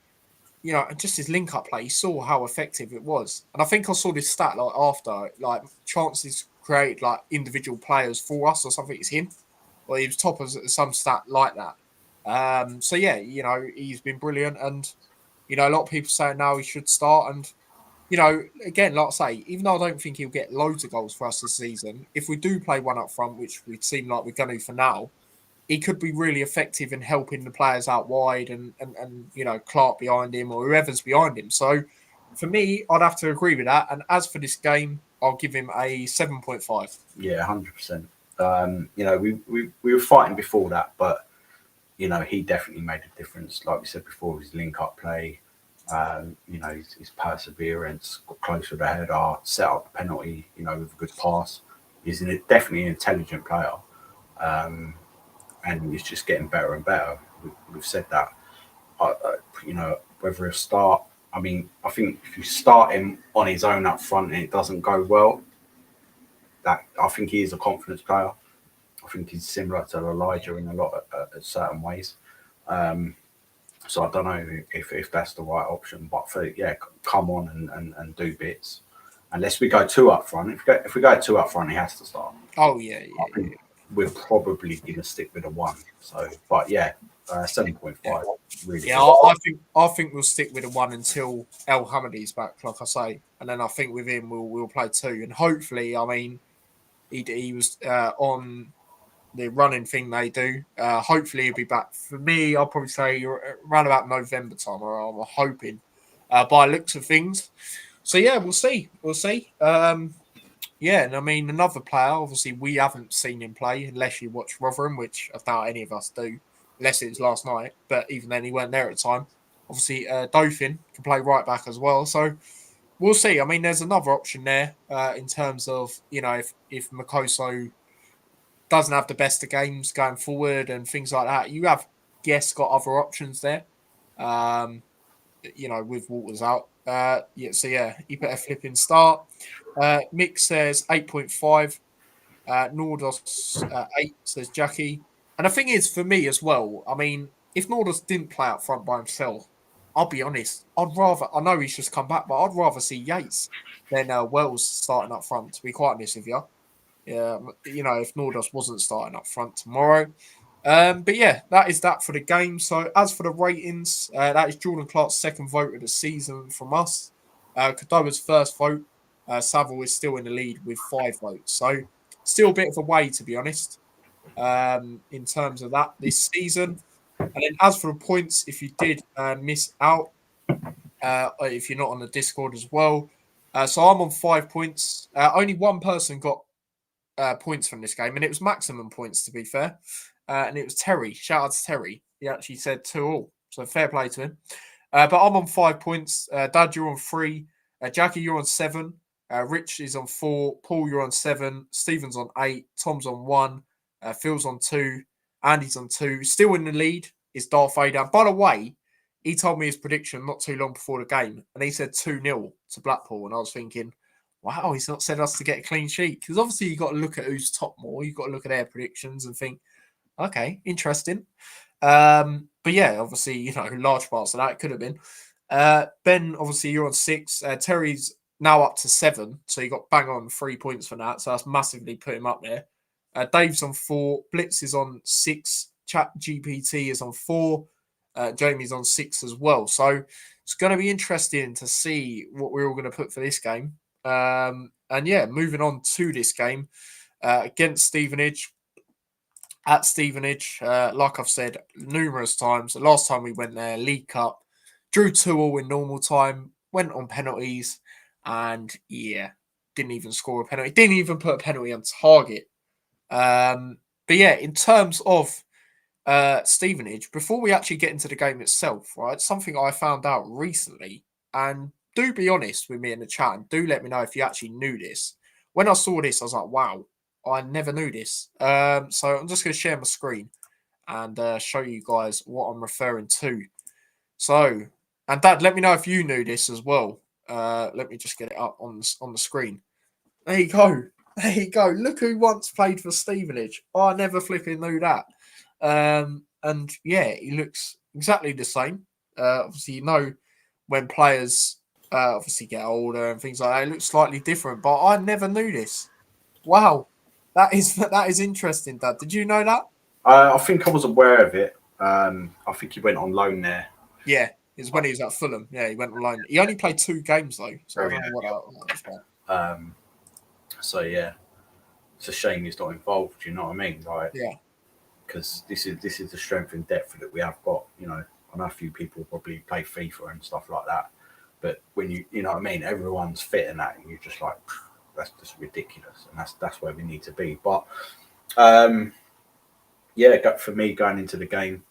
A: Just his link up play, he saw how effective it was. And I think I saw this stat like after, like chances created like individual players for us or something. It's him. Or he was top of some stat like that. So yeah, he's been brilliant. And, a lot of people saying now he should start. And, again, like I say, even though I don't think he'll get loads of goals for us this season, if we do play one up front, which we seem like we're going to for now, he could be really effective in helping the players out wide and Clark behind him or whoever's behind him. So for me, I'd have to agree with that. And as for this game, I'll give him a 7.5.
B: Yeah, 100%. We were fighting before that, but he definitely made a difference. Like we said before, his link-up play, his perseverance, got close to the header, set up the penalty, with a good pass. He's definitely an intelligent player. And he's just getting better and better. We've said that. Whether he'll start, I think if you start him on his own up front and it doesn't go well, I think he is a confidence player. I think he's similar to Elijah in a lot of certain ways. So I don't know if that's the right option, but come on and do bits. Unless we go 2 up front. If we go 2 up front, he has to start.
A: Oh yeah.
B: We're probably going to stick with a 1. So, but yeah, 7.5. Really.
A: Yeah, I think we'll stick with a 1 until El Hamadi's back, like I say, and then I think with him we'll play 2, and hopefully, he was on the running thing they do. Hopefully he'll be back. For me, I'll probably say around about November time, or I'm hoping by looks of things. So yeah, we'll see. Yeah, and another player, obviously, we haven't seen him play unless you watch Rotherham, which I doubt any of us do, unless it was last night. But even then, he weren't there at the time. Obviously, Dothan can play right back as well. So we'll see. There's another option there in terms of, if Makoso doesn't have the best of games going forward and things like that, you have, got other options there, with Walters out. He better flipping start. Mick says 8.5. Nordos 8, says Jackie. And the thing is, for me as well, if Nordos didn't play up front by himself, I'll be honest, I know he's just come back, but I'd rather see Yates than Wells starting up front, to be quite honest with you. Yeah, if Nordos wasn't starting up front tomorrow. But yeah, that is that for the game. So as for the ratings, that is Jordan Clark's second vote of the season from us. Kadoa's first vote. Saville is still in the lead with 5 votes. So still a bit of a way, to be honest, in terms of that this season. And then as for the points, if you did miss out, if you're not on the Discord as well. So I'm on 5 points. Only one person got points from this game, and it was maximum points, to be fair. And it was Terry. Shout out to Terry. He actually said 2-2. So fair play to him. But I'm on 5 points. Dad, you're on 3. Jackie, you're on 7. Rich is on 4. Paul, you're on 7. Stephen's on 8. Tom's on 1. Phil's on 2. Andy's on 2. Still in the lead is Darth Vader. By the way, he told me his prediction not too long before the game, and he said 2-0 to Blackpool. And I was thinking, wow, he's not said us to get a clean sheet. Because obviously you've got to look at who's top more. You've got to look at their predictions and think, okay, interesting. But yeah, obviously, large parts of that could have been. Ben, obviously, you're on 6. Terry's now up to 7. So you got bang on 3 points for that. So that's massively put him up there. Dave's on 4. Blitz is on 6. Chat GPT is on 4. Jamie's on 6 as well. So it's going to be interesting to see what we're all going to put for this game. And yeah, moving on to this game against Stevenage. At Stevenage, like I've said numerous times, the last time we went there, League Cup, drew 2-2 in normal time, went on penalties, and yeah, didn't even score a penalty, didn't even put a penalty on target. But yeah, in terms of Stevenage, before we actually get into the game itself, right, something I found out recently, and do be honest with me in the chat, and do let me know if you actually knew this. When I saw this, I was like, wow, I never knew this. So I'm just going to share my screen and show you guys what I'm referring to. So, and Dad, let me know if you knew this as well. Let me just get it up on the screen. There you go. There you go. Look who once played for Stevenage. I never flipping knew that. And yeah, he looks exactly the same. Obviously, you know, when players obviously get older and things like that, it looks slightly different. But I never knew this. Wow, that is interesting, Dad. Did you know that?
B: I think I was aware of it. I think he went on loan there.
A: Yeah, it's when he was at Fulham. Yeah, he went on loan. He only played 2 games though, so I don't know what that was about.
B: So yeah, it's a shame he's not involved. You know what I mean? Like,
A: Yeah.
B: Because this is the strength and depth that we have got. You know, I know a few people probably play FIFA and stuff like that, but when you know what I mean, everyone's fit and that, and you're just like, that's just ridiculous, and that's where we need to be. But yeah, for me going into the game,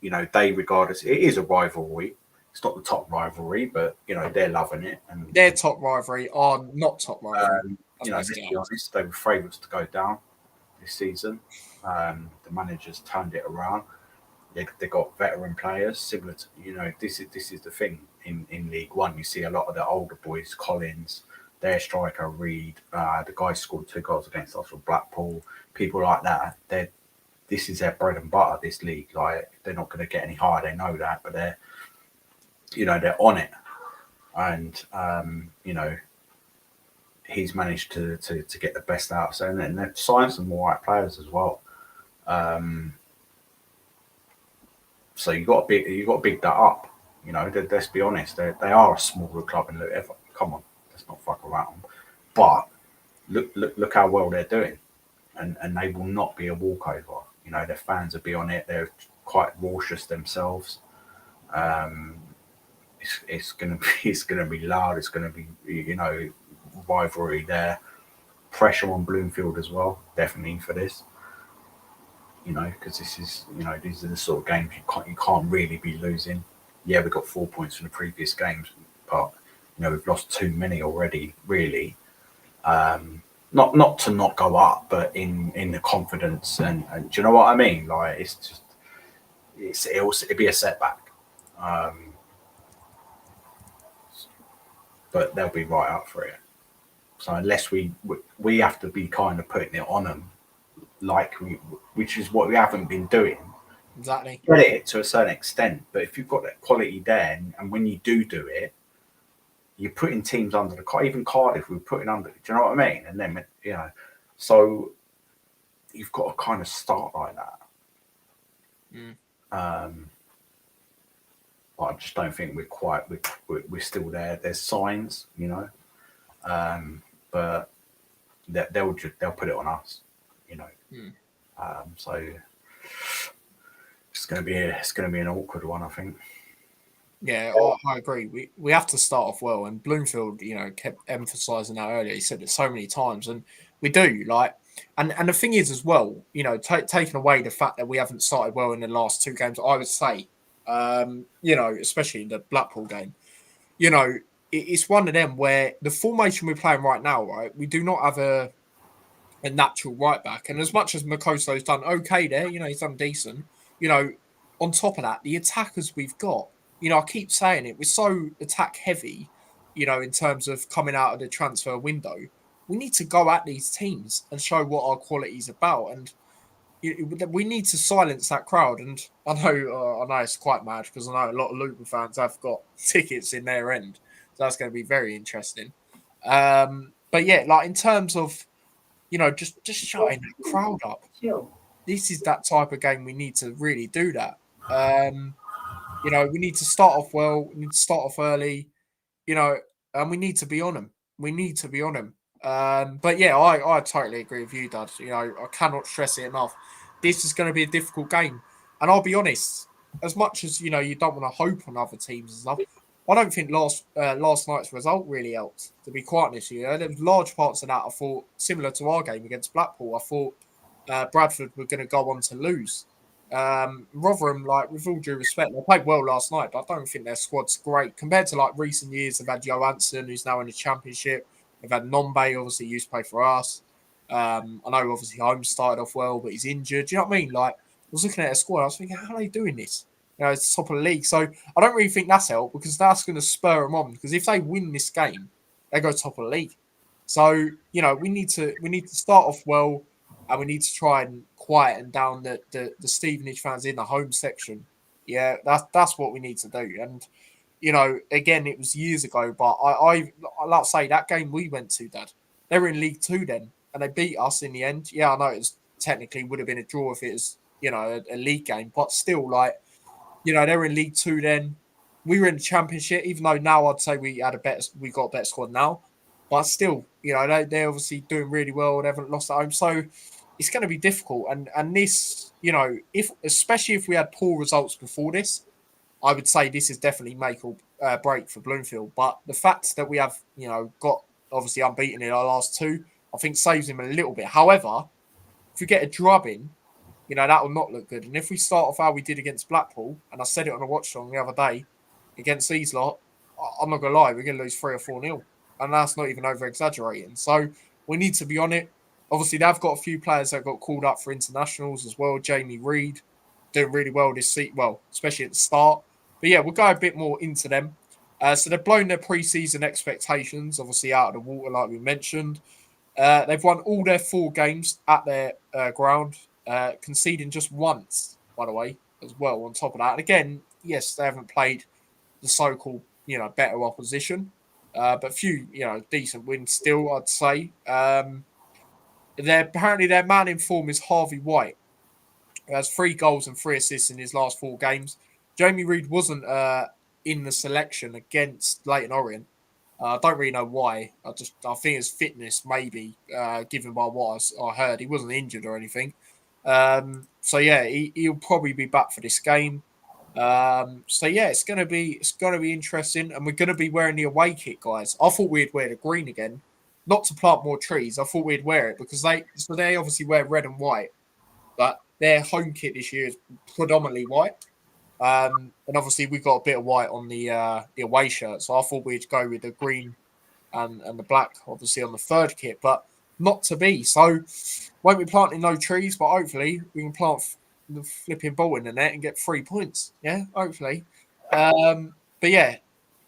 B: you know, they regard us. It is a rivalry. It's not the top rivalry, but you know they're loving it, and
A: their top rivalry are not top rivalry.
B: You know, let's be honest, they were favourites to go down this season. The managers turned it around. They got veteran players similar to, you know, this is the thing in League One. You see a lot of the older boys, Collins, their striker Reed, the guy scored 2 goals against us from Blackpool, people like that. This is their bread and butter. This league, like they're not going to get any higher. They know that, but they're on it, and you know, he's managed to get the best out of them, and they've signed some more right players as well. So you got to big that up. You know, let's be honest, they are a smaller club in Luton. Come on, let's not fuck around. But look how well they're doing, and they will not be a walkover. You know, their fans will be on it. They're quite raucous themselves. It's gonna be loud. It's gonna be, you know, rivalry there. Pressure on Bloomfield as well, definitely for this. You know, because this is, you know, these are the sort of games you can't really be losing. Yeah, we got 4 points from the previous games, but you know we've lost too many already. Really, not to not go up, but in the confidence and do you know what I mean? Like it's just it'll be a setback, but they'll be right up for it. So unless we have to be kind of putting it on them, which is what we haven't been doing.
A: Exactly.
B: Get it to a certain extent, but if you've got that quality there, and when you do it, you're putting teams under the even Cardiff, we're putting under. Do you know what I mean? And then you know, so you've got to kind of start like that. But I just don't think we're still there. There's signs, you know, but they'll put it on us, you know. So it's going to be an awkward one, I think.
A: Yeah, I agree. We have to start off well, and Bloomfield, you know, kept emphasising that earlier. He said it so many times, and we do like. And the thing is, as well, you know, taking away the fact that we haven't started well in the last 2 games, I would say, you know, especially in the Blackpool game, you know, it's one of them where the formation we're playing right now, right, we do not have a natural right back, and as much as Makoto's done okay there, you know, he's done decent. You know, on top of that, the attackers we've got. You know, I keep saying it. We're so attack heavy, you know, in terms of coming out of the transfer window. We need to go at these teams and show what our quality is about. And we need to silence that crowd. And I know it's quite mad because I know a lot of Luton fans have got tickets in their end. So that's going to be very interesting. But yeah, like in terms of, you know, just shutting that crowd up. This is that type of game we need to really do that. You know, we need to start off well. We need to start off early, you know, and we need to be on them. We need to be on him. But yeah, I totally agree with you, Dad. You know, I cannot stress it enough. This is going to be a difficult game, and I'll be honest. As much as you know, you don't want to hope on other teams and stuff. I don't think last night's result really helped. To be quite honest, you know, there was large parts of that I thought similar to our game against Blackpool. I thought Bradford were going to go on to lose. Rotherham, like with all due respect, they played well last night, but I don't think their squad's great compared to like recent years. They've had Johansson, who's now in the Championship. They've had Nombe, obviously used to play for us. I know obviously Holmes started off well, but he's injured. Do you know what I mean? Like I was looking at their squad, I was thinking, how are they doing this? You know, it's top of the league. So I don't really think that's helped because that's going to spur them on. Because if they win this game, they go top of the league. So you know, we need to start off well, and we need to try and quieten down the Stevenage fans in the home section. Yeah, that's what we need to do. And you know, again, it was years ago, but I like to say that game we went to, Dad. They were in League Two then, and they beat us in the end. Yeah, I know it was technically would have been a draw if it was you know a league game, but still, like you know, they were in League Two then. We were in the Championship, even though now I'd say we got a better squad now, but still, you know, they're obviously doing really well. They haven't lost at home, so it's going to be difficult. And this, you know, if especially if we had poor results before this, I would say this is definitely make or break for Bloomfield. But the fact that we have, you know, got obviously unbeaten in our last two, I think saves him a little bit. However, if we get a drubbing, you know, that will not look good. And if we start off how we did against Blackpool, and I said it on a watch song the other day, against these lot, I'm not going to lie, we're going to lose 3 or 4 nil. And that's not even over exaggerating. So we need to be on it. Obviously, they've got a few players that got called up for internationals as well. Jamie Reid doing really well this season, well, especially at the start. But yeah, we'll go a bit more into them. So they've blown their pre-season expectations, obviously out of the water, like we mentioned. They've won all their 4 games at their ground, conceding just once, by the way, as well. On top of that, and again, yes, they haven't played the so-called, you know, better opposition, but few, you know, decent wins still, I'd say. Apparently their man in form is Harvey White, who has 3 goals and 3 assists in his last 4 games. Jamie Reid wasn't in the selection against Leighton Orient. I don't really know why. I think it's fitness, maybe, given by what I heard. He wasn't injured or anything. So yeah, he'll probably be back for this game. So yeah, it's gonna be interesting, and we're gonna be wearing the away kit, guys. I thought we'd wear the green again, not to plant more trees. I thought we'd wear it because they obviously wear red and white, but their home kit this year is predominantly white. And obviously we got a bit of white on the away shirt, so I thought we'd go with the green and the black, obviously on the third kit, but not to be. So won't be planting no trees, but hopefully we can plant the flipping ball in the net and get 3 points. Yeah, hopefully. But yeah,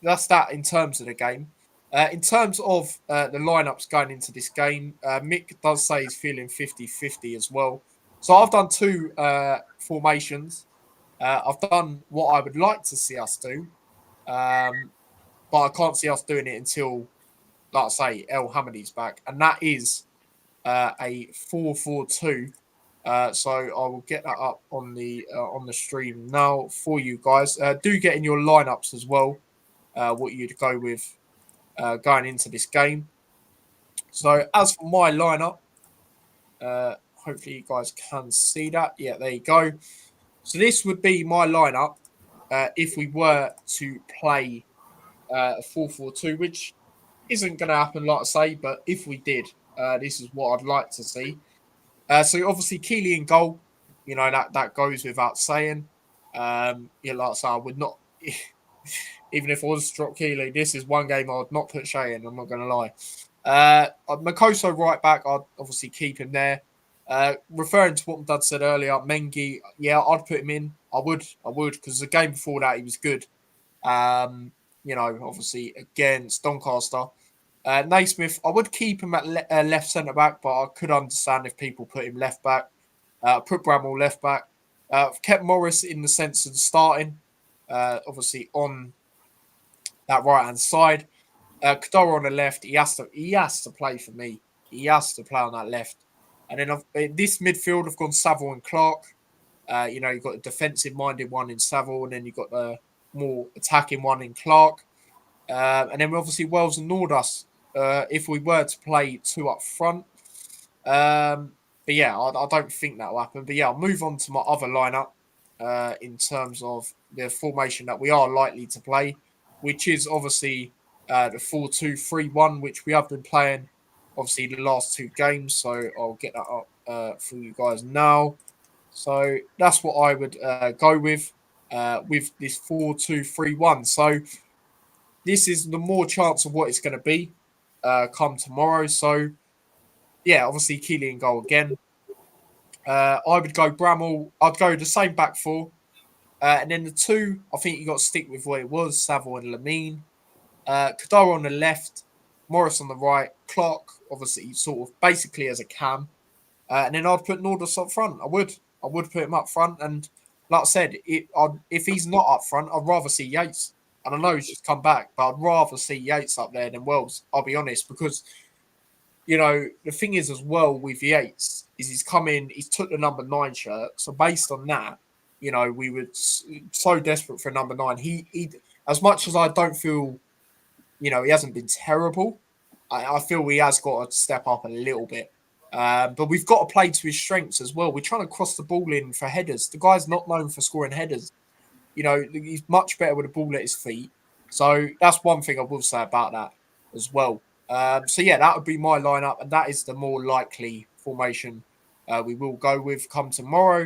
A: that's that in terms of the game. In terms of the lineups going into this game, Mick does say he's feeling 50-50 as well. So I've done 2 formations. I've done what I would like to see us do, but I can't see us doing it until, like I say, El Hamadi's back, and that is a 4-4-2. So I will get that up on the stream now for you guys. Do get in your lineups as well, what you'd go with going into this game. So as for my lineup, hopefully you guys can see that. Yeah, there you go. So this would be my lineup if we were to play a 4-4-2, which isn't going to happen, like I say, but if we did, this is what I'd like to see. So obviously Keeley in goal, you know, that goes without saying. Yeah, like I say, I would not, even if I was to drop Keeley, this is one game I would not put Shay in, I'm not going to lie. Makoso right back, I'd obviously keep him there. Referring to what my dad said earlier, Mengi, yeah, I'd put him in. I would, because the game before that he was good. You know, obviously against Doncaster. Naismith, I would keep him at left centre back, but I could understand if people put him left back. Put Bramall left back. Kept Morris in the sense of starting, obviously on that right hand side. Kadora on the left. He has to play for me. He has to play on that left. And then this midfield, I've gone Saville and Clark. You know, you've got the defensive-minded one in Saville, and then you've got the more attacking one in Clark. And then obviously Wells and Nordas if we were to play two up front. But yeah, I don't think that will happen. But yeah, I'll move on to my other lineup in terms of the formation that we are likely to play, which is obviously the 4-2-3-1, which we have been playing obviously the last two games. So I'll get that up for you guys now. So that's what I would go with this 4-2-3-1. So this is the more chance of what it's going to be come tomorrow. So yeah, obviously Keely in goal again. I would go Bramall. I'd go the same back four. And then the two, I think you got to stick with what it was, Saville and Lamine. Kadar on the left, Morris on the right, Clark, obviously, sort of basically as a cam. And then I'd put Nordos up front. I would. I would put him up front. And like I said, if he's not up front, I'd rather see Yates. And I know he's just come back, but I'd rather see Yates up there than Wells, I'll be honest, because the thing is as well with Yates is he's come in, he's took the number 9 shirt. So based on that, we were so desperate for a number 9. He as much as I don't feel, he hasn't been terrible, I feel he has got to step up a little bit. But we've got to play to his strengths as well. We're trying to cross the ball in for headers. The guy's not known for scoring headers. He's much better with the ball at his feet. So that's one thing I will say about that as well. So yeah, that would be my lineup, and that is the more likely formation we will go with come tomorrow.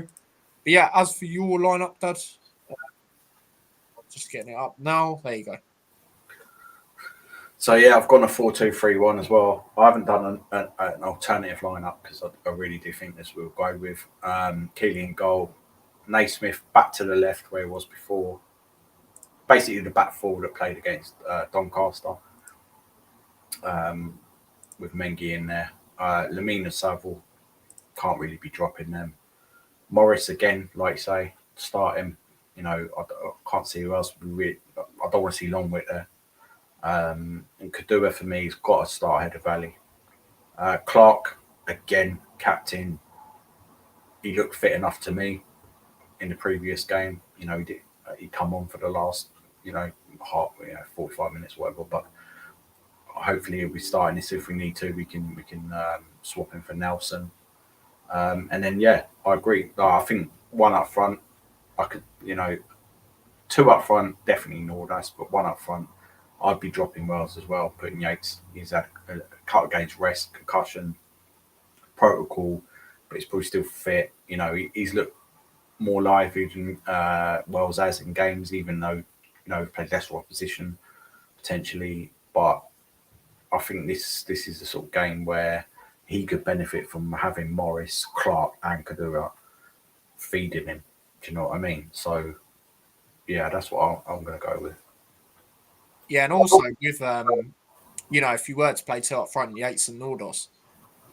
A: But yeah, as for your lineup, Dad, I'm just getting it up now. There you go.
B: So yeah, I've gone a 4-2-3-1 as well. I haven't done an alternative lineup because I really do think this will go with Keely in goal, Naismith back to the left where he was before. Basically, the back four that played against Doncaster, with Mengi in there. Lamine and Saville can't really be dropping them. Morris again, like you say, start him. I can't see who else. I don't want to see Longwit there. And Kadua for me has got to start ahead of Valley. Clark again, captain. He looked fit enough to me in the previous game. He come on for the last 45 minutes, whatever. But hopefully he'll be starting this if we need to. We can swap him for Nelson. And then yeah, I agree. I think one up front, I could two up front definitely Nordas, but one up front, I'd be dropping Wells as well. Putting Yates, he's had a couple of games rest, concussion protocol, but he's probably still fit. He's looked more lively than Wells has in games, even though he's played lesser opposition potentially. But I think this is the sort of game where he could benefit from having Morris, Clark, and Kadura feeding him. Do you know what I mean? So yeah, that's what I'm going to go with.
A: Yeah, and also with if you were to play two up front, Yates and Nordos,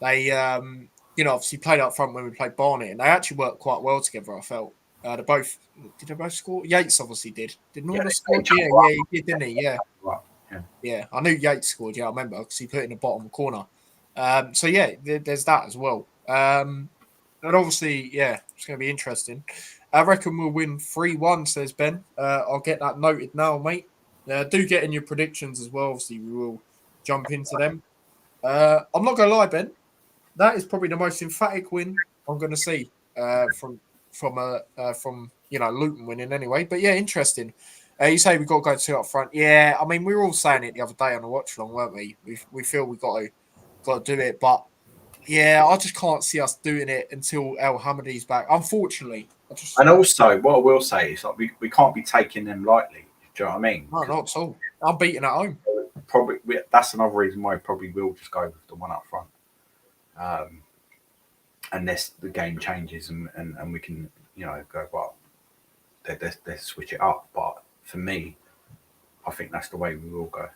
A: they obviously played up front when we played Barnet, and they actually worked quite well together. I felt did they both score? Yates obviously did. Did Nordos score? Yeah, he did, didn't he? Yeah. Yeah, I knew Yates scored. Yeah, I remember because he put it in the bottom corner. So yeah, there's that as well. And obviously, yeah, it's going to be interesting. I reckon we'll win 3-1, says Ben. I'll get that noted now, mate. Do get in your predictions as well. Obviously, we will jump into them. I'm not going to lie, Ben. That is probably the most emphatic win I'm going to see from Luton winning anyway. But yeah, interesting. You say we've got to go two up front. Yeah, I mean we were all saying it the other day on the watch along, weren't we? We feel we got to do it, but yeah, I just can't see us doing it until El Hamadi's back. Unfortunately,
B: and also what I will say is we can't be taking them lightly. Do you know what I mean?
A: No, not at all. I'm beating at home.
B: Probably that's another reason why I probably will just go with the one up front, unless the game changes and we can go well. Let's switch it up, but for me, I think that's the way we will go.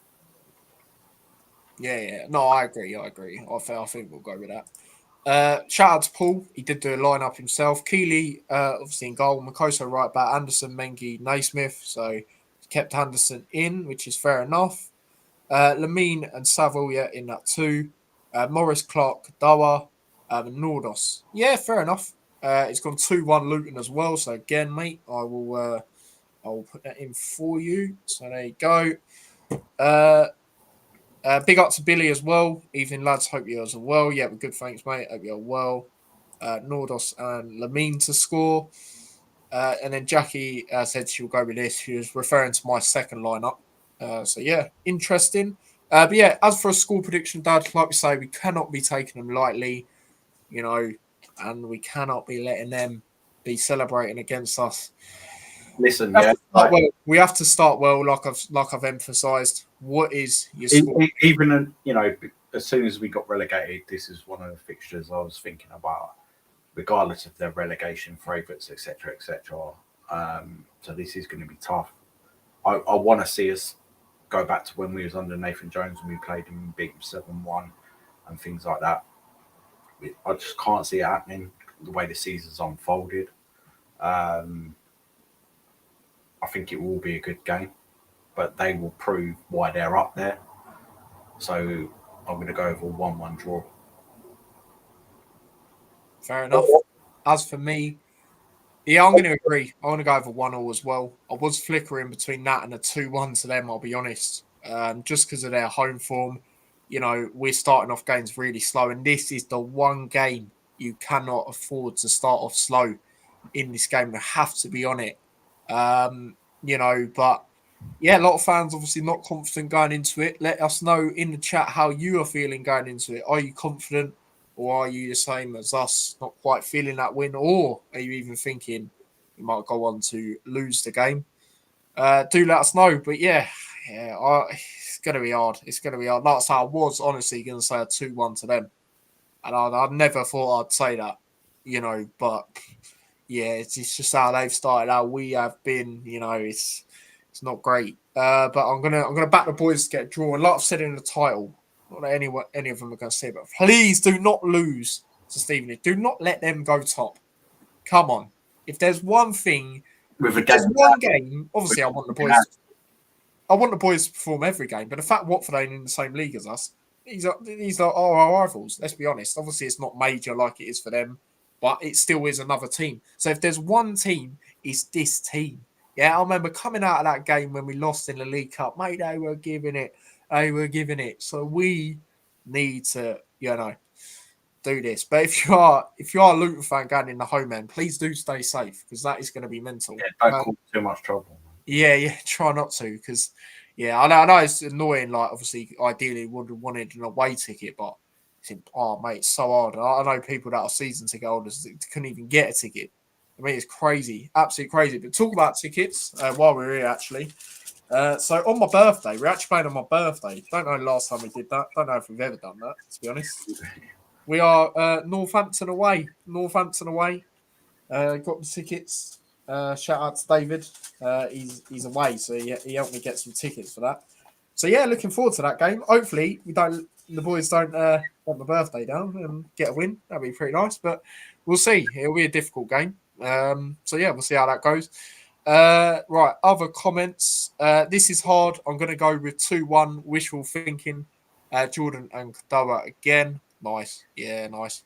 A: Yeah. No, I agree. I think we'll go with that. Shout out to Paul. He did do a lineup himself. Keely, obviously in goal. Makoso right back. Anderson, Mengi, Naismith. So kept Anderson in, which is fair enough. Lamine and Saville, yeah, in that too. Morris, Clark, Dawa, Nordos. Yeah, fair enough. It's gone 2-1 Luton as well. So again, mate, I will put that in for you. So there you go. Big up to Billy as well. Evening, lads. Hope you're well. Yeah, we're good. Thanks, mate. Hope you're well. Nordos and Lamine to score. And then Jackie said she'll go with this. She was referring to my second lineup. So, yeah, interesting. But, yeah, as for a score prediction, Dad, like we say, we cannot be taking them lightly, and we cannot be letting them be celebrating against us.
B: Listen,
A: We have to start well, like I've emphasised. What is your score?
B: Even as soon as we got relegated, this is one of the fixtures I was thinking about, regardless of their relegation favourites, etc., etc. So this is going to be tough. I want to see us go back to when we was under Nathan Jones when we played him and beat him 7-1 and things like that. I just can't see it happening the way the season's unfolded. I think it will be a good game, but they will prove why they're up there. So I'm going to go over 1-1 draw.
A: Fair enough. As for me, yeah, I'm going to agree. I want to go over 1-1 as well. I was flickering between that and a 2-1 to them, I'll be honest. Just because of their home form, we're starting off games really slow, and this is the one game you cannot afford to start off slow in this game. You have to be on it. But yeah, a lot of fans obviously not confident going into it. Let us know in the chat how you are feeling going into it. Are you confident, or are you the same as us, not quite feeling that win, or are you even thinking you might go on to lose the game? Do let us know. But yeah, it's going to be hard. It's going to be hard. Like I say, I was honestly going to say a 2-1 to them, and I never thought I'd say that, but yeah, it's just how they've started, how we have been. It's not great. But I'm gonna back the boys to get a draw. And like I've said in the title, not that any of them are going to say, but please do not lose to Stevenage. Do not let them go top. Come on. If there's one thing, one game, obviously I want the boys. I want the boys to perform every game, but the fact Watford ain't in the same league as us, these are our rivals. Let's be honest. Obviously, it's not major like it is for them, but it still is another team. So if there's one team, it's this team. Yeah, I remember coming out of that game when we lost in the League Cup, mate. They were giving it. So we need to, do this. But if you are a Luton fan going in the home end, please do stay safe, because that is going to be mental.
B: Yeah, don't cause too much trouble.
A: Yeah, try not to, because I know it's annoying. Like, obviously, ideally would have wanted an away ticket, but mate, it's so hard. I know people that are season ticket holders that couldn't even get a ticket. I mean, it's crazy, absolutely crazy. But talk about tickets while we're here, actually. So on my birthday, we're actually playing on my birthday. Don't know the last time we did that. Don't know if we've ever done that, to be honest. We are Northampton away. Got the tickets. Shout out to David. He's away, so he helped me get some tickets for that. So yeah, looking forward to that game. Hopefully, the boys don't want the birthday down and get a win. That'd be pretty nice, but we'll see. It'll be a difficult game. So yeah, we'll see how that goes. Right, other comments. This is hard. I'm going to go with 2-1. Wishful thinking. Jordan and Kadoa again. Nice. Yeah, nice.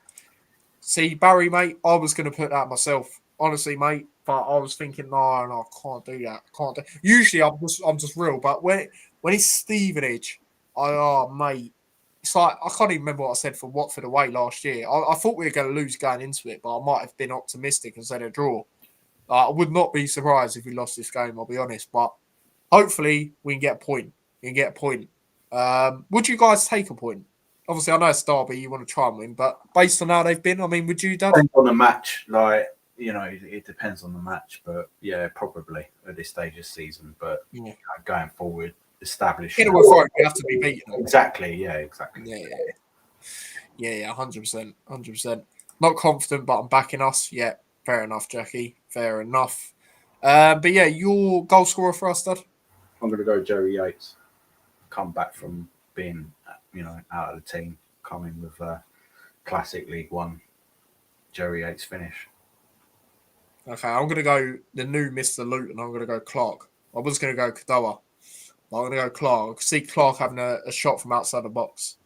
A: See, Barry, mate, I was going to put that myself. Honestly, mate, but I was thinking, no, I can't do that. Usually, I'm just real, but when it's Stevenage, mate, it's like I can't even remember what I said for Watford away last year. I thought we were going to lose going into it, but I might have been optimistic and said a draw. I would not be surprised if we lost this game, I'll be honest, but hopefully we can get a point. Would you guys take a point? Obviously, I know it's Derby, you want to try and win, but based on how they've been, I mean, would you, Dad?
B: Depends on the match. It depends on the match, but yeah, probably at this stage of season. But going forward, establish.
A: We have to be beaten.
B: Exactly. Yeah, exactly.
A: Yeah, 100%. Not confident, but I'm backing us. Yeah, fair enough, Jackie. Fair enough. But yeah, your goal scorer for us, Dad?
B: I'm going to go Joey Yates. Come back from being, out of the team, coming with a classic League One Joey Yates finish.
A: Okay, I'm going to go the new Mr. Luton. I'm going to go Clark. I was going to go Kadoa. I'm going to go Clark. I can see Clark having a shot from outside the box.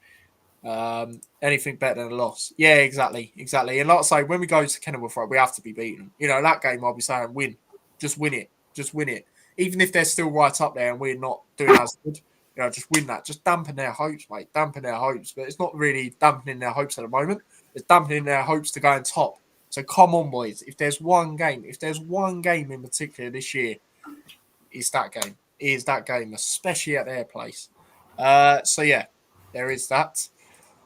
A: Anything better than a loss. Yeah, exactly. And like I say, when we go to Kenilworth Road, we have to be beaten. That game I'll be saying win. Just win it. Even if they're still right up there and we're not doing as good, just win that. Just dampen their hopes, mate. Dampen their hopes. But it's not really dampening their hopes at the moment. It's dampening their hopes to go on top. So come on, boys. If there's one game in particular this year, it's that game. It is that game, especially at their place. So yeah, there is that.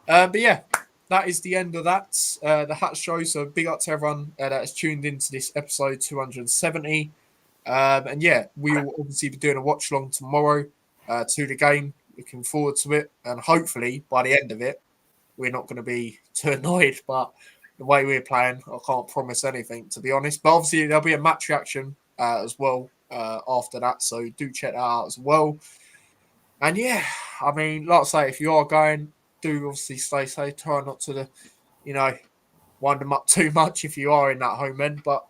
A: But yeah, that is the end of that. The Hat Show. So big up to everyone that has tuned into this episode 270. And yeah, we will obviously be doing a watch along tomorrow to the game. Looking forward to it. And hopefully by the end of it, we're not going to be too annoyed. But the way we're playing, I can't promise anything, to be honest. But obviously there'll be a match reaction as well after that. So do check that out as well. And yeah, I mean, like I say, if you are going, do obviously stay safe. Try not to, wind them up too much if you are in that home end. But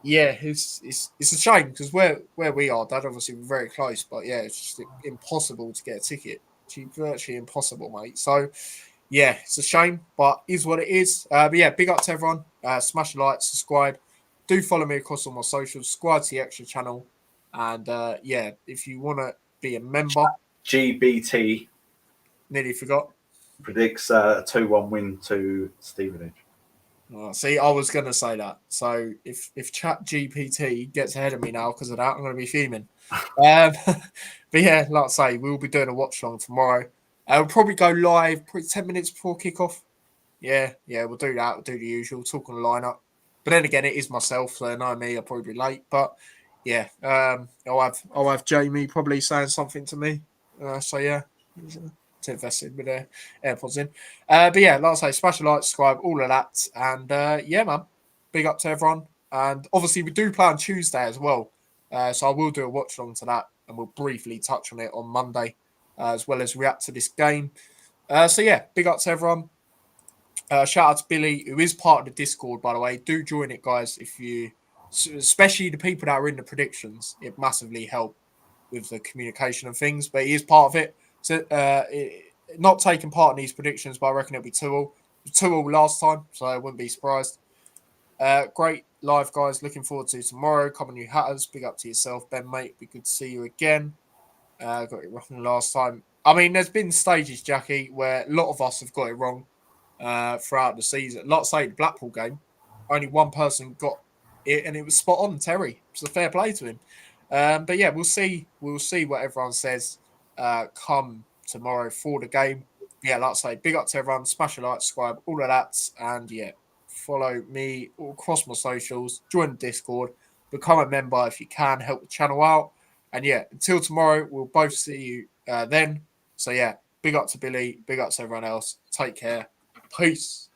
A: yeah, it's a shame because where we are, Dad, obviously we're very close. But yeah, it's just impossible to get a ticket. It's virtually impossible, mate. So yeah, it's a shame, but is what it is. But yeah, big up to everyone. Smash a like, subscribe. Do follow me across all my socials. Subscribe to the extra channel. And yeah, if you want to be a member.
B: GBT
A: Nearly forgot.
B: predicts a 2-1 win to Stevenage.
A: Oh, see, I was going to say that. So if Chat GPT gets ahead of me now because of that, I'm going to be fuming. But yeah, like I say, we'll be doing a watch along tomorrow. We'll probably go live probably 10 minutes before kickoff. Yeah, we'll do that. We'll do the usual, talk on the lineup. But then again, it is myself, so know me, I'll probably be late. But yeah, I'll have Jamie probably saying something to me. So yeah, to invested with their AirPods in. But yeah, like I say, smash a like, subscribe, all of that. And yeah, man, big up to everyone. And obviously, we do play on Tuesday as well. So I will do a watch along to that, and we'll briefly touch on it on Monday, as well as react to this game. So yeah, big up to everyone. Shout out to Billy, who is part of the Discord, by the way. Do join it, guys, if you, especially the people that are in the predictions. It massively help with the communication and things, but he is part of it. So not taking part in these predictions, but I reckon it'll be 2-2. 2-2 last time, so I wouldn't be surprised. Great live, guys. Looking forward to tomorrow. Come on, you Hatters. Big up to yourself, Ben, mate. Be good to see you again. Got it wrong last time. I mean, there's been stages, Jackie, where a lot of us have got it wrong throughout the season. Like say the Blackpool game, only one person got it, and it was spot on, Terry. It's a fair play to him. But yeah, we'll see. We'll see what everyone says come tomorrow for the game. Yeah, like I say, big up to everyone. Smash a like, subscribe, all of that. And yeah, follow me all across my socials. Join the Discord. Become a member if you can. Help the channel out. And yeah, until tomorrow, we'll both see you then. So yeah, big up to Billy. Big up to everyone else. Take care. Peace.